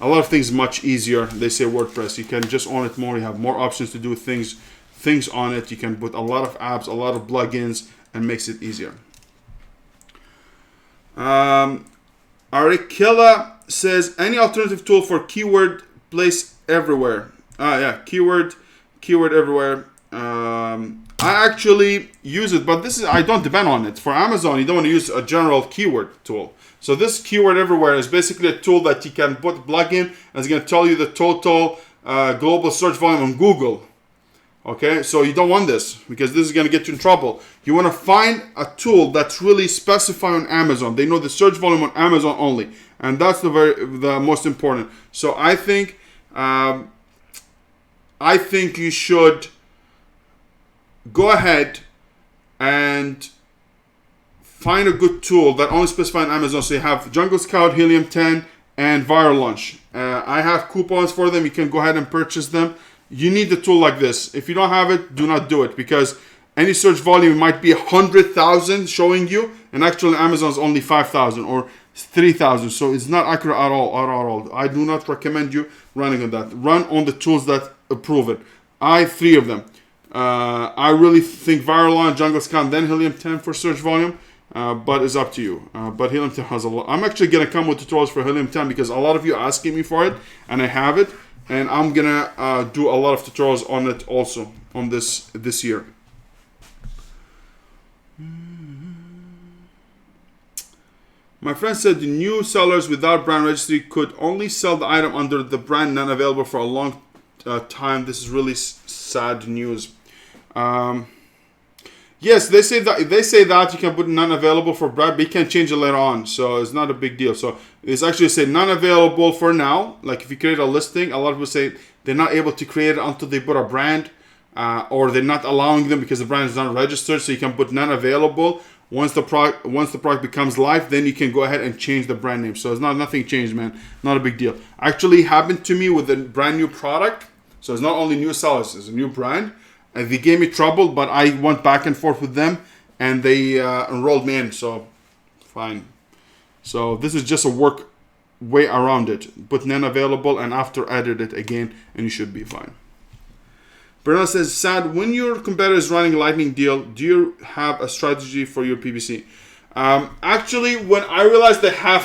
a lot of things much easier. They say WordPress. You can just own it more. You have more options to do things on it. You can put a lot of apps, a lot of plugins, and makes it easier. Arikilla says, any alternative tool for keyword place everywhere? Keyword everywhere. I actually use it, but I don't depend on it. For Amazon, you don't want to use a general keyword tool. So this keyword everywhere is basically a tool that you can put plugin and it's going to tell you the total global search volume on Google. Okay, so you don't want this because this is going to get you in trouble. You want to find a tool that's really specified on Amazon. They know the search volume on Amazon only, and that's the most important. So I think you should go ahead and find a good tool that only specifies on Amazon. So you have Jungle Scout, Helium 10, and Viral Launch. I have coupons for them. You can go ahead and purchase them. You need a tool like this. If you don't have it, do not do it because any search volume might be 100,000 showing you, and actually Amazon's only 5,000 or 3,000. So it's not accurate at all. I do not recommend you running on that. Run on the tools that approve it. I have 3 of them. I really think Viral Launch, Jungle Scan, then Helium 10 for search volume, but it's up to you. But Helium 10 has a lot. I'm actually going to come with tutorials for Helium 10 because a lot of you are asking me for it, and I have it, and I'm going to do a lot of tutorials on it also on this year. My friend said the new sellers without brand registry could only sell the item under the brand not available for a long time. This is really sad news. Yes, they say that you can put none available for brand, but you can change it later on, so it's not a big deal. So it's actually say none available for now. Like if you create a listing, a lot of people say they're not able to create it until they put a brand or they're not allowing them because the brand is not registered. So you can put none available. Once the product becomes live, then you can go ahead and change the brand name. So it's nothing changed, man. Not a big deal. Actually happened to me with a brand new product. So it's not only new sellers, it's a new brand. And they gave me trouble, but I went back and forth with them, and they enrolled me in. So fine. So this is just a work way around it. Put none available and after edit it again, and you should be fine. Bernard says, Sad, when your competitor is running a lightning deal, do you have a strategy for your PPC? Actually, when I realize they have,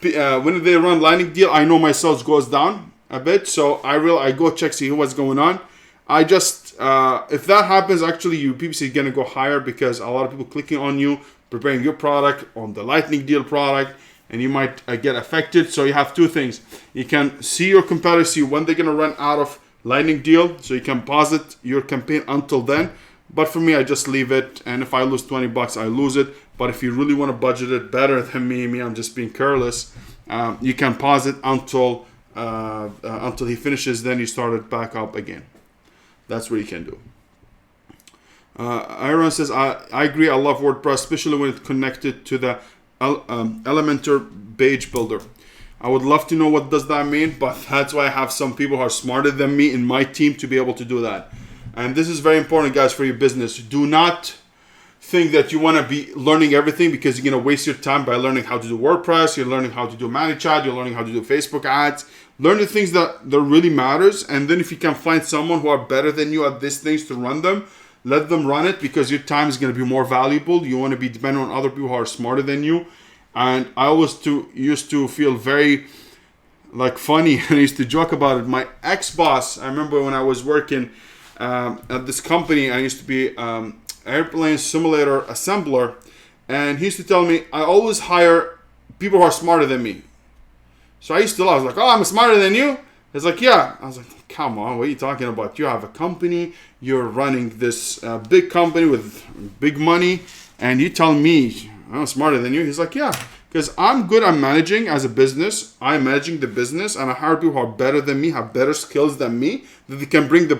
when they run lightning deal, I know my sales goes down a bit. So I go check, see what's going on. I just, if that happens, actually your PPC is going to go higher because a lot of people clicking on you, preparing your product on the lightning deal product, and you might get affected. So you have two things. You can see your competitor, see when they're going to run out of lightning deal, so you can pause it, your campaign until then. But for me, I just leave it, and if I lose $20, I lose it. But if you really want to budget it better than me, I'm just being careless. You can pause it until he finishes, then you start it back up again. That's what you can do. Aaron says, I agree. I love WordPress, especially when it's connected to the Elementor page builder. I would love to know what does that mean, but that's why I have some people who are smarter than me in my team to be able to do that. And this is very important, guys, for your business. Do not think that you want to be learning everything, because you're going to waste your time by learning how to do WordPress. You're learning how to do Manychat. You're learning how to do Facebook ads. Learn the things that really matters. And then if you can find someone who are better than you at these things to run them, let them run it, because your time is going to be more valuable. You want to be dependent on other people who are smarter than you. And I used to feel very funny, and I used to joke about it. My ex-boss, I remember when I was working at this company, I used to be airplane simulator assembler, and he used to tell me, I always hire people who are smarter than me. So I used to laugh. I was like, oh, I'm smarter than you? He's like, yeah. I was like, come on, what are you talking about? You have a company, you're running this big company with big money, and you tell me I'm smarter than you? He's like, yeah, because I'm good at managing as a business. I'm managing the business, and I hire people who are better than me, have better skills than me, that they can bring the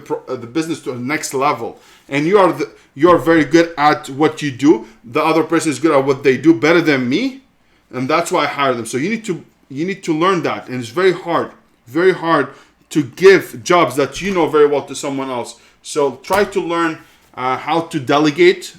business to the next level. And you are very good at what you do. The other person is good at what they do better than me, and that's why I hire them. So you need to learn that, and it's very hard to give jobs that you know very well to someone else. So try to learn how to delegate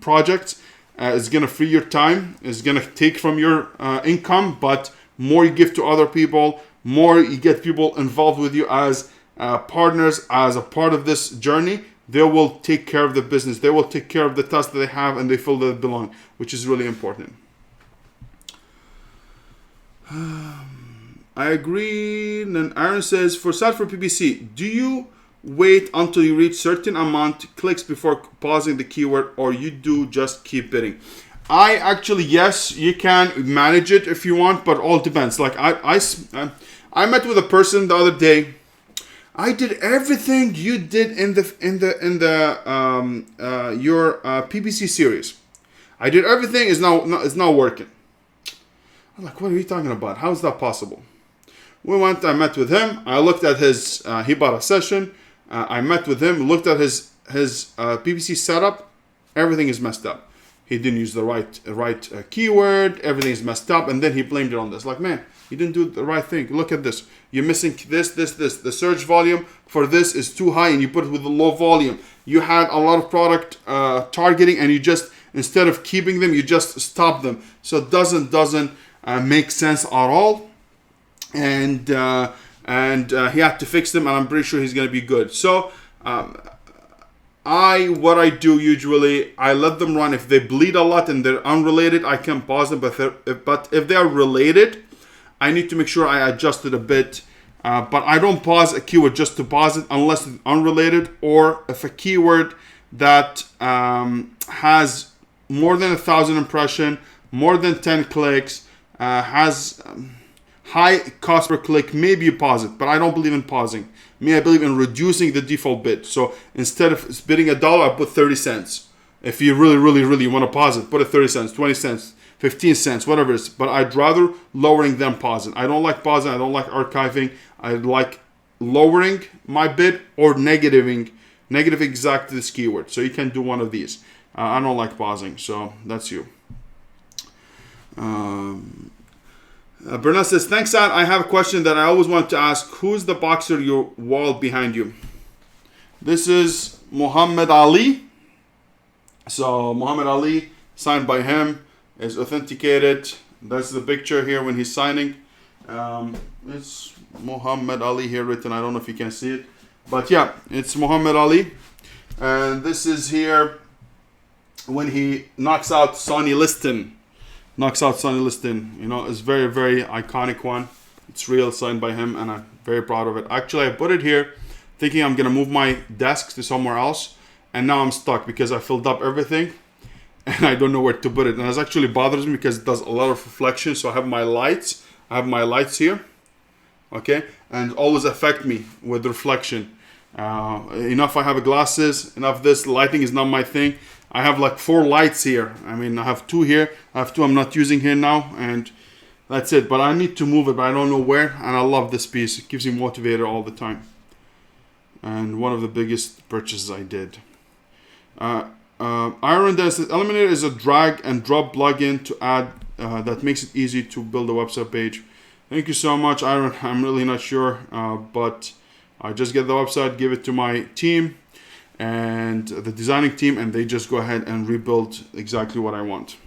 projects. It's going to free your time. It's going to take from your income, but more you give to other people, more you get people involved with you as partners, as a part of this journey. They will take care of the business. They will take care of the tasks that they have, and they feel that they belong, which is really important. I agree. Then Aaron says, for PPC, do you wait until you reach certain amount clicks before pausing the keyword, or you do just keep bidding? I actually, yes, you can manage it if you want, but all depends. Like I met with a person the other day. I did everything you did in your PPC series. I did everything. Is now working. I'm like, what are you talking about? How is that possible? I met with him. I looked at his, he bought a session. I met with him, looked at his PPC setup. Everything is messed up. He didn't use the right keyword. Everything is messed up. And then he blamed it on this. Like, man, you didn't do the right thing. Look at this. You're missing this. The search volume for this is too high, and you put it with the low volume. You had a lot of product targeting, and you just, instead of keeping them, you just stop them. So it doesn't make sense at all. And he had to fix them, and I'm pretty sure he's going to be good. So what I do usually, I let them run. If they bleed a lot and they're unrelated, I can pause them. But if they are related, I need to make sure I adjust it a bit. But I don't pause a keyword just to pause it unless it's unrelated, or if a keyword that has more than 1,000 impressions, more than 10 clicks, has high cost per click, maybe you pause it. But I don't believe in pausing. I believe in reducing the default bid. So instead of bidding $1, I put 30 cents. If you really want to pause it, put it 30 cents, 20 cents, 15 cents, whatever it is. But I'd rather lowering than pausing. I don't like pausing. I don't like archiving. I like lowering my bid or negativing negative exact this keyword. So you can do one of these. I don't like pausing, so that's you. Bernard says, thanks, Sad. I have a question that I always want to ask. Who's the boxer your wall behind you? This is Muhammad Ali. So Muhammad Ali, signed by him, is authenticated. That's the picture here when he's signing. It's Muhammad Ali here written. I don't know if you can see it. But yeah, it's Muhammad Ali. And this is here when he knocks out Sonny Liston. You know, it's very, very iconic one. It's real, signed by him, and I'm very proud of it. Actually, I put it here thinking I'm gonna move my desk to somewhere else, and now I'm stuck because I filled up everything and I don't know where to put it. And it actually bothers me because it does a lot of reflection. So I have my lights. Here, okay, and always affect me with reflection. Enough I have glasses, enough this lighting is not my thing. I have like 4 lights here. I mean, I have 2 here. I have 2 I'm not using here now, and that's it. But I need to move it, but I don't know where. And I love this piece. It keeps me motivated all the time. And one of the biggest purchases I did. Iron says, Eliminator is a drag and drop plugin to add that makes it easy to build a website page. Thank you so much, Iron. I'm really not sure, but I just get the website, give it to my team and the designing team, and they just go ahead and rebuild exactly what I want.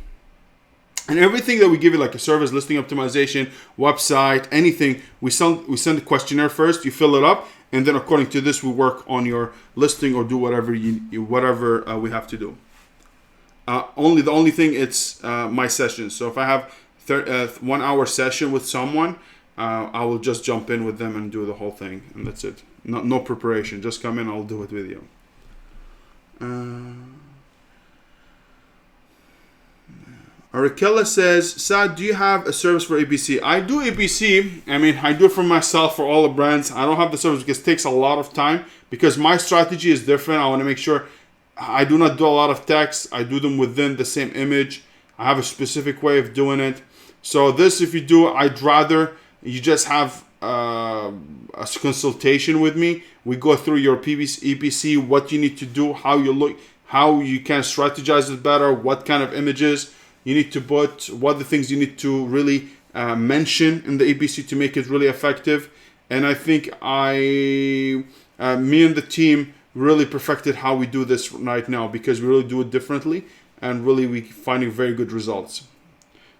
And everything that we give you, like a service, listing optimization, website, anything, we send a questionnaire first. You fill it up, and then according to this, we work on your listing or do whatever we have to do. The only thing, it's my sessions. So if I have 1 hour session with someone, I will just jump in with them and do the whole thing, and that's it. No preparation. Just come in. I'll do it with you. Arakella says, Sad, do you have a service for ABC? I do ABC. I mean, I do it for myself, for all the brands. I don't have the service because it takes a lot of time, because my strategy is different. I want to make sure I do not do a lot of text. I do them within the same image. I have a specific way of doing it. So this, if you do, I'd rather you just have a consultation with me. We go through your EPC, what you need to do, how you look, how you can strategize it better, what kind of images you need to put, what the things you need to really mention in the EPC to make it really effective. And I think me and the team really perfected how we do this right now, because we really do it differently, and really we finding very good results.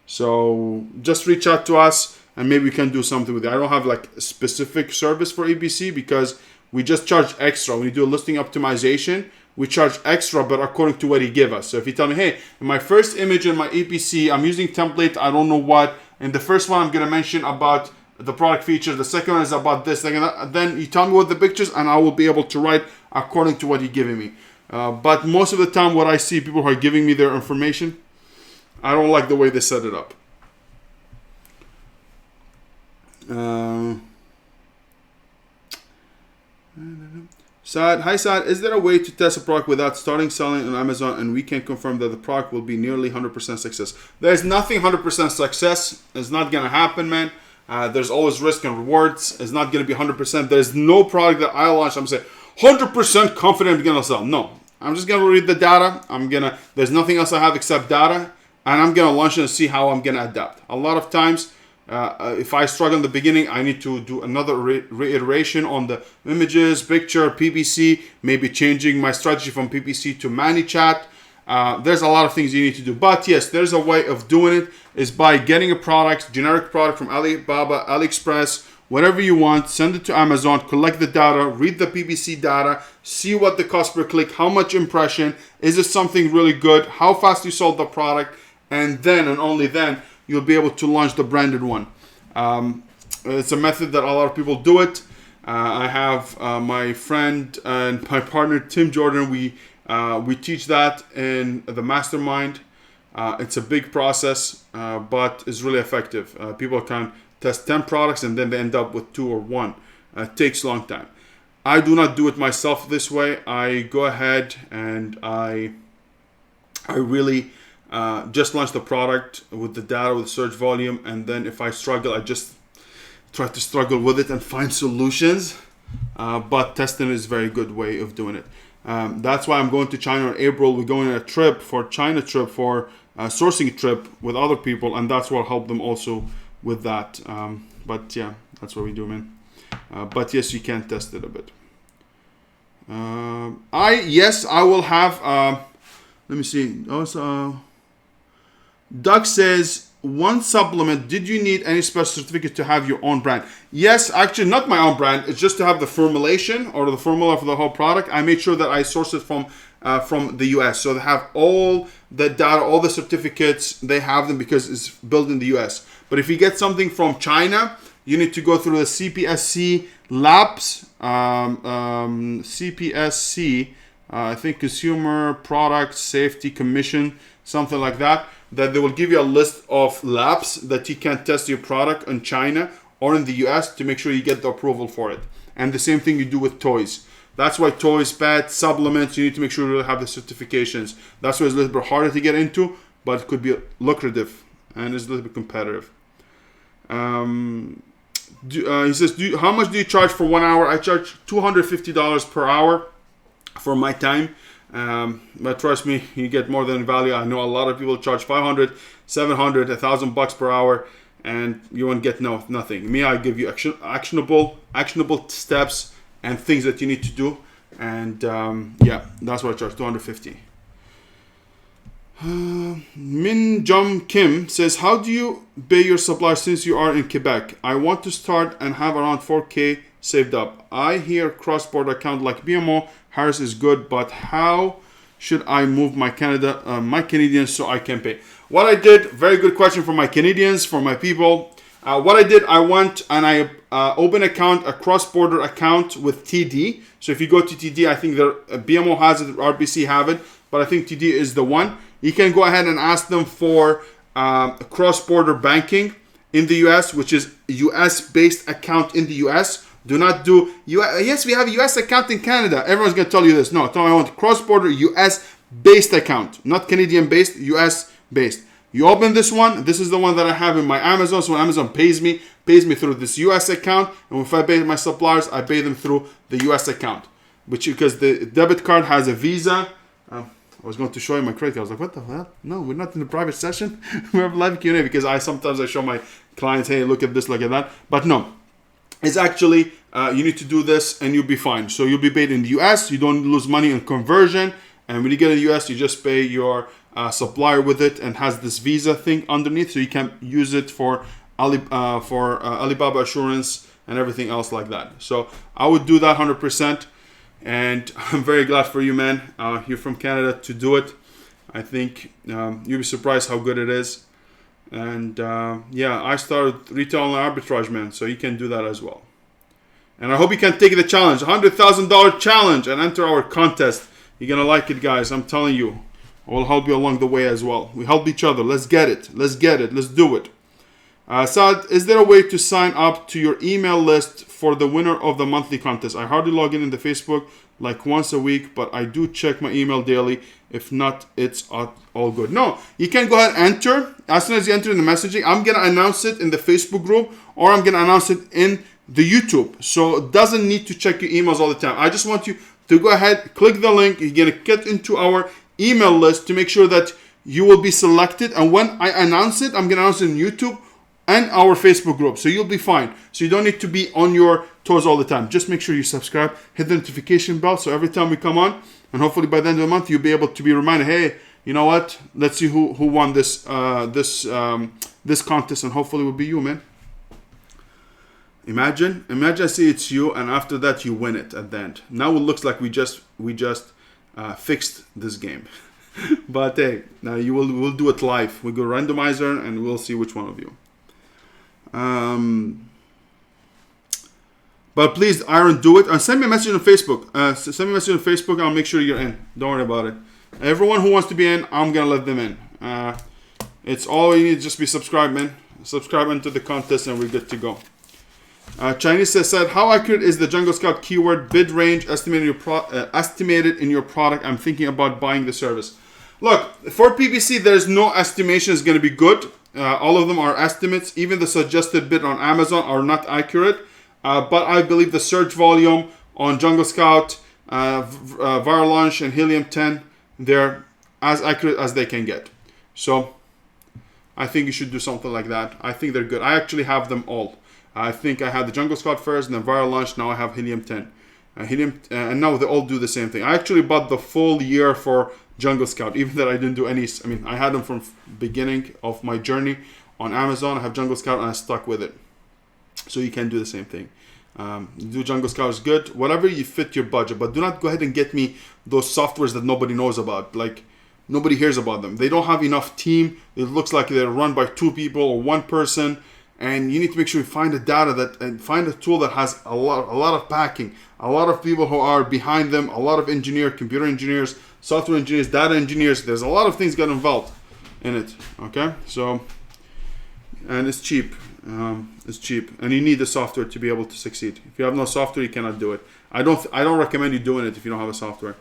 So just reach out to us and maybe we can do something with it. I don't have like a specific service for EPC because we just charge extra. When you do a listing optimization, we charge extra, but according to what he give us. So if you tell me, hey, in my first image in my EPC, I'm using template, I don't know what. In the first one, I'm going to mention about the product features. The second one is about this thing. And then you tell me what the pictures, and I will be able to write according to what you're giving me. But most of the time, what I see, people who are giving me their information, I don't like the way they set it up. Saad, hi Saad, is there a way to test a product without starting selling on Amazon and we can confirm that the product will be nearly 100% success? There's nothing 100% success. It's not going to happen, man. There's always risk and rewards. It's not going to be 100%. There's no product that I launch I'm saying 100% confident I'm going to sell. No, I'm just going to read the data. There's nothing else I have except data, and I'm going to launch it and see how I'm going to adapt. A lot of times, if I struggle in the beginning, I need to do another reiteration on the images, picture, PPC, maybe changing my strategy from PPC to Manychat. There's a lot of things you need to do. But yes, there's a way of doing it, is by getting a product, generic product from Alibaba, AliExpress, whatever you want, send it to Amazon, collect the data, read the PPC data, see what the cost per click, how much impression, is it something really good, how fast you sold the product, and then and only then you'll be able to launch the branded one. It's a method that a lot of people do it. I have my friend and my partner Tim Jordan. We teach that in the mastermind. It's a big process, but it's really effective. People can test 10 products and then they end up with 2 or 1. It takes a long time. I do not do it myself this way. I go ahead and I really just launch the product with the data, with search volume, and then if I struggle, I just try to struggle with it and find solutions. But testing is a very good way of doing it. That's why I'm going to China in April. We're going on a trip for China trip for sourcing trip with other people, and that's what help them also with that. But yeah, that's what we do, man. But yes, you can test it a bit. I will have. Let me see. Also, Doug says, one supplement. Did you need any special certificate to have your own brand? Yes, actually, not my own brand. It's just to have the formulation or the formula for the whole product. I made sure that I source it from the US, so they have all the data, all the certificates. They have them because it's built in the US. But if you get something from China, you need to go through the CPSC labs. CPSC, I think Consumer Product Safety Commission, something like that. That they will give you a list of labs that you can test your product in China or in the US to make sure you get the approval for it. And the same thing you do with toys. That's why toys, pets, supplements, you need to make sure you have the certifications. That's why it's a little bit harder to get into, but it could be lucrative and it's a little bit competitive. He says, how much do you charge for 1 hour? I charge $250 per hour for my time. But trust me, you get more than value. I know a lot of people charge $500, $700, $1,000 per hour, and you won't get nothing. Me, I give you actionable steps and things that you need to do, and yeah, that's what I charge, $250. Min Jum Kim says, how do you pay your suppliers since you are in Quebec? I want to start and have around 4K saved up. I hear cross-border account like BMO Harris is good, but how should I move my Canadians so I can pay? What I did, very good question for my Canadians, for my people. What I did, I went and I opened a cross-border account with TD. So if you go to TD, I think BMO has it, RBC have it, but I think TD is the one. You can go ahead and ask them for cross-border banking in the US, which is US-based account in the US. Do not do yes, we have a US account in Canada. Everyone's going to tell you this. No, I want cross-border US-based account, not Canadian-based, US-based. You open this one. This is the one that I have in my Amazon. So when Amazon pays me through this US account. And if I pay my suppliers, I pay them through the US account. Because the debit card has a Visa. I was going to show you my credit card. I was like, what the hell? No, we're not in the private session. We have live Q&A because sometimes I show my clients, hey, look at this, look at that. But no. It's actually, you need to do this and you'll be fine. So you'll be paid in the US. You don't lose money on conversion. And when you get in the US, you just pay your supplier with it and has this Visa thing underneath. So you can use it for Alibaba Assurance and everything else like that. So I would do that 100%. And I'm very glad for you, man. You're from Canada to do it. I think you'll be surprised how good it is. And yeah, I started retail and arbitrage, man, so you can do that as well. And I hope you can take the challenge, $100,000 challenge, and enter our contest. You're gonna like it, guys. I'm telling you. I will help you along the way as well. We help each other. Let's get it. Let's do it. Saad, is there a way to sign up to your email list for the winner of the monthly contest? I hardly log in the Facebook like once a week, but I do check my email daily. If not, it's all good. No, you can go ahead and enter. As soon as you enter in the messaging, I'm going to announce it in the Facebook group, or I'm going to announce it in the YouTube. So it doesn't need to check your emails all the time. I just want you to go ahead, click the link. You're going to get into our email list to make sure that you will be selected. And when I announce it, I'm going to announce it in YouTube and our Facebook group. So you'll be fine. So you don't need to be on your toes all the time. Just make sure you subscribe, hit the notification bell, so every time we come on, and hopefully by the end of the month, you'll be able to be reminded, hey, you know what? Let's see who won this contest, and hopefully it will be you, man. Imagine I see it's you, and after that you win it at the end. Now it looks like we just fixed this game. But hey, now we'll do it live. We'll go randomizer, and we'll see which one of you. But please, Aaron, do it. And send me a message on Facebook. I'll make sure you're in. Don't worry about it. Everyone who wants to be in, I'm going to let them in. It's all you need to just be subscribed, man. Subscribe into the contest and we're good to go. Chinese said, how accurate is the Jungle Scout keyword bid range estimated in your product? I'm thinking about buying the service. Look, for PPC, there's no estimation is going to be good. All of them are estimates. Even the suggested bid on Amazon are not accurate. But I believe the search volume on Jungle Scout Viral Launch and Helium 10, they're as accurate as they can get. So I think you should do something like that. I think they're good. I actually have them all. I think I had the Jungle Scout first, and then Viral Launch. Now I have Helium 10. And now they all do the same thing. I actually bought the full year for Jungle Scout, even that I didn't do any. I mean, I had them from beginning of my journey on Amazon. I have Jungle Scout and I stuck with it. So you can do the same thing. Do Jungle Scout is good. Whatever you fit your budget, but do not go ahead and get me those softwares that nobody knows about. Like nobody hears about them. They don't have enough team. It looks like they're run by 2 people or 1 person. And you need to make sure you find the data and find a tool that has a lot of backing, a lot of people who are behind them, a lot of engineers, computer engineers, software engineers, data engineers. There's a lot of things got involved in it. Okay, so and it's cheap. It's cheap, and you need the software to be able to succeed. If you have no software, you cannot do it. I don't recommend you doing it if you don't have a software.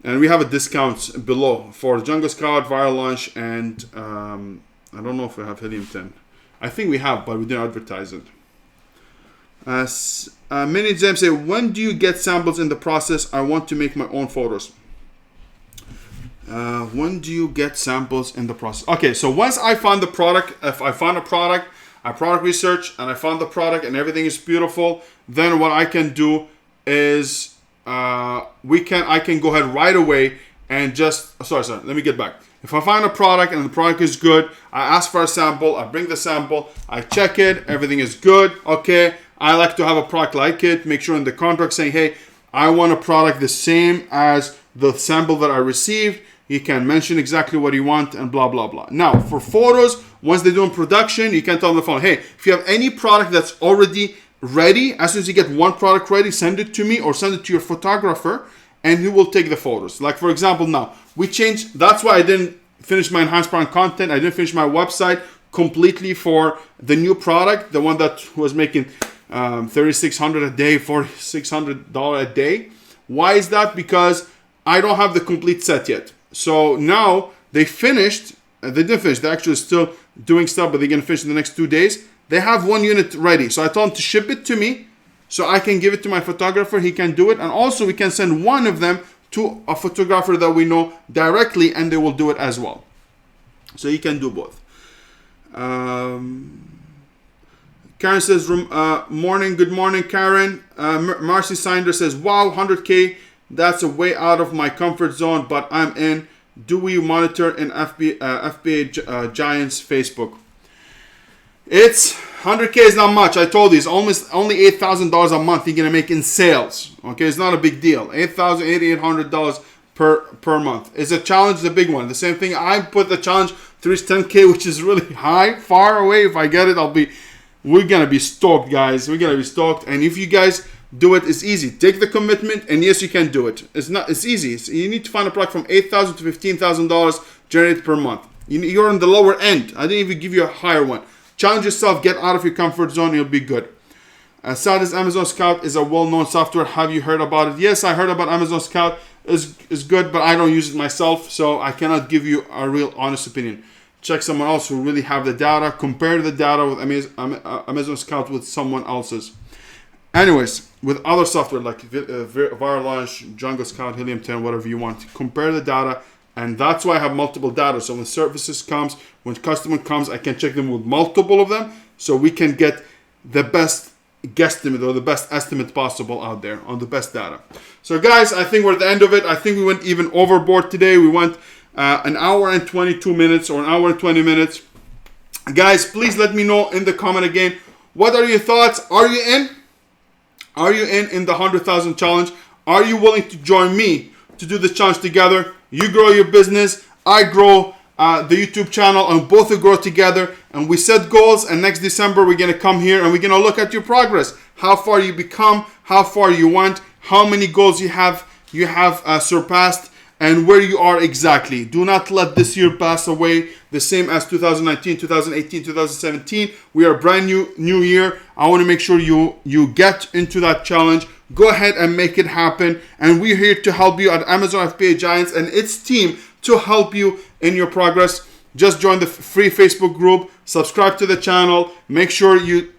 And we have a discount below for Jungle Scout, Viral Launch, and I don't know if we have Helium 10. I think we have, but we didn't advertise it. Many exams say, when do you get samples in the process? I want to make my own photos. When do you get samples in the process? Okay, so once I found the product, if I found a product, I product research, and I found the product and everything is beautiful, then what I can do is I can go ahead right away and just, sorry, let me get back. If I find a product and the product is good, I ask for a sample, I bring the sample, I check it, everything is good. Okay, I like to have a product like it. Make sure in the contract saying, hey, I want a product the same as the sample that I received. You can mention exactly what you want and blah, blah, blah. Now, for photos, once they do in production, you can tell them on the phone, hey, if you have any product that's already ready, as soon as you get one product ready, send it to me or send it to your photographer, and he will take the photos. Like, for example, now, we changed, that's why I didn't finish my enhanced brand content. I didn't finish my website completely for the new product, the one that was making $3,600 a day, $4,600 a day. Why is that? Because I don't have the complete set yet. So now they finished, they didn't finish, they're actually still doing stuff, but they're going to finish in the next 2 days. They have 1 unit ready. So I told them to ship it to me so I can give it to my photographer. He can do it. And also we can send one of them to a photographer that we know directly, and they will do it as well. So you can do both. Karen says, morning, good morning, Karen. Marcy Sinder says, wow, 100K. That's a way out of my comfort zone, but I'm in. Do we monitor in FBA Giants Facebook? It's 100K is not much. I told you, it's almost only $8,000 a month you're gonna make in sales. Okay, it's not a big deal. $8,800 per month. It's a challenge, it's a big one. The same thing. I put the challenge to reach 10K, which is really high, far away. If I get it, we're gonna be stoked, guys. We're gonna be stoked. And if you guys do it, it's easy. Take the commitment, and yes, you can do it. It's easy. You need to find a product from $8,000 to $15,000 generated per month. You're on the lower end. I didn't even give you a higher one. Challenge yourself. Get out of your comfort zone. You'll be good. Sadis Amazon Scout is a well-known software. Have you heard about it? Yes, I heard about Amazon Scout. Is good, but I don't use it myself, so I cannot give you a real honest opinion. Check someone else who really have the data. Compare the data with Amazon Scout with someone else's. Anyways, with other software like Viral Launch, Jungle Scout, Helium 10, whatever you want, compare the data. And that's why I have multiple data. So when services comes, when customer comes, I can check them with multiple of them, so we can get the best guesstimate or the best estimate possible out there on the best data. So guys, I think we're at the end of it. I think we went even overboard today. We went an hour and 22 minutes or an hour and 20 minutes. Guys, please let me know in the comment again. What are your thoughts? Are you in? Are you in the 100,000 challenge? Are you willing to join me to do this challenge together? You grow your business, I grow the YouTube channel, and both will grow together. And we set goals, and next December we're going to come here and we're going to look at your progress. How far you become, how far you went, how many goals you have surpassed, and where you are exactly. Do not let this year pass away the same as 2019, 2018, 2017. We are a brand new year. I want to make sure you get into that challenge. Go ahead and make it happen. And we're here to help you at Amazon FBA Giants and its team to help you in your progress. Just join the free Facebook group. Subscribe to the channel. Make sure you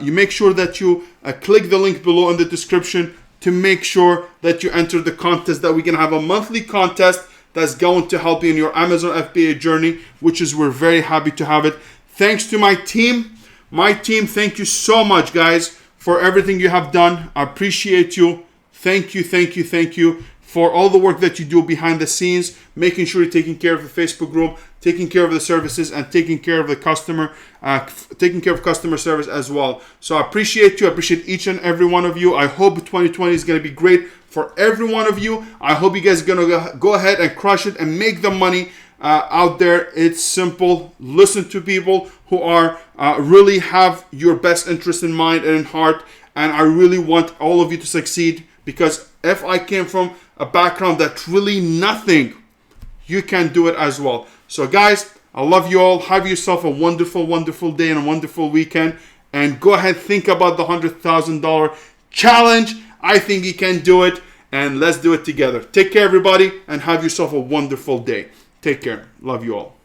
make sure that you click the link below in the description to make sure that you enter the contest, that we can have a monthly contest that's going to help you in your Amazon FBA journey, which is we're very happy to have it. Thanks to my team. My team, thank you so much, guys, for everything you have done. I appreciate you. Thank you, thank you, thank you for all the work that you do behind the scenes, making sure you're taking care of the Facebook group, taking care of the services, and taking care of the customer, taking care of customer service as well. So I appreciate you. I appreciate each and every one of you. I hope 2020 is going to be great for every one of you. I hope you guys are going to go ahead and crush it and make the money out there. It's simple. Listen to people who are really have your best interest in mind and in heart. And I really want all of you to succeed, because if I came from a background that's really nothing, you can do it as well. So guys, I love you all. Have yourself a wonderful, wonderful day and a wonderful weekend. And go ahead, think about the $100,000 challenge. I think you can do it. And let's do it together. Take care, everybody, and have yourself a wonderful day. Take care. Love you all.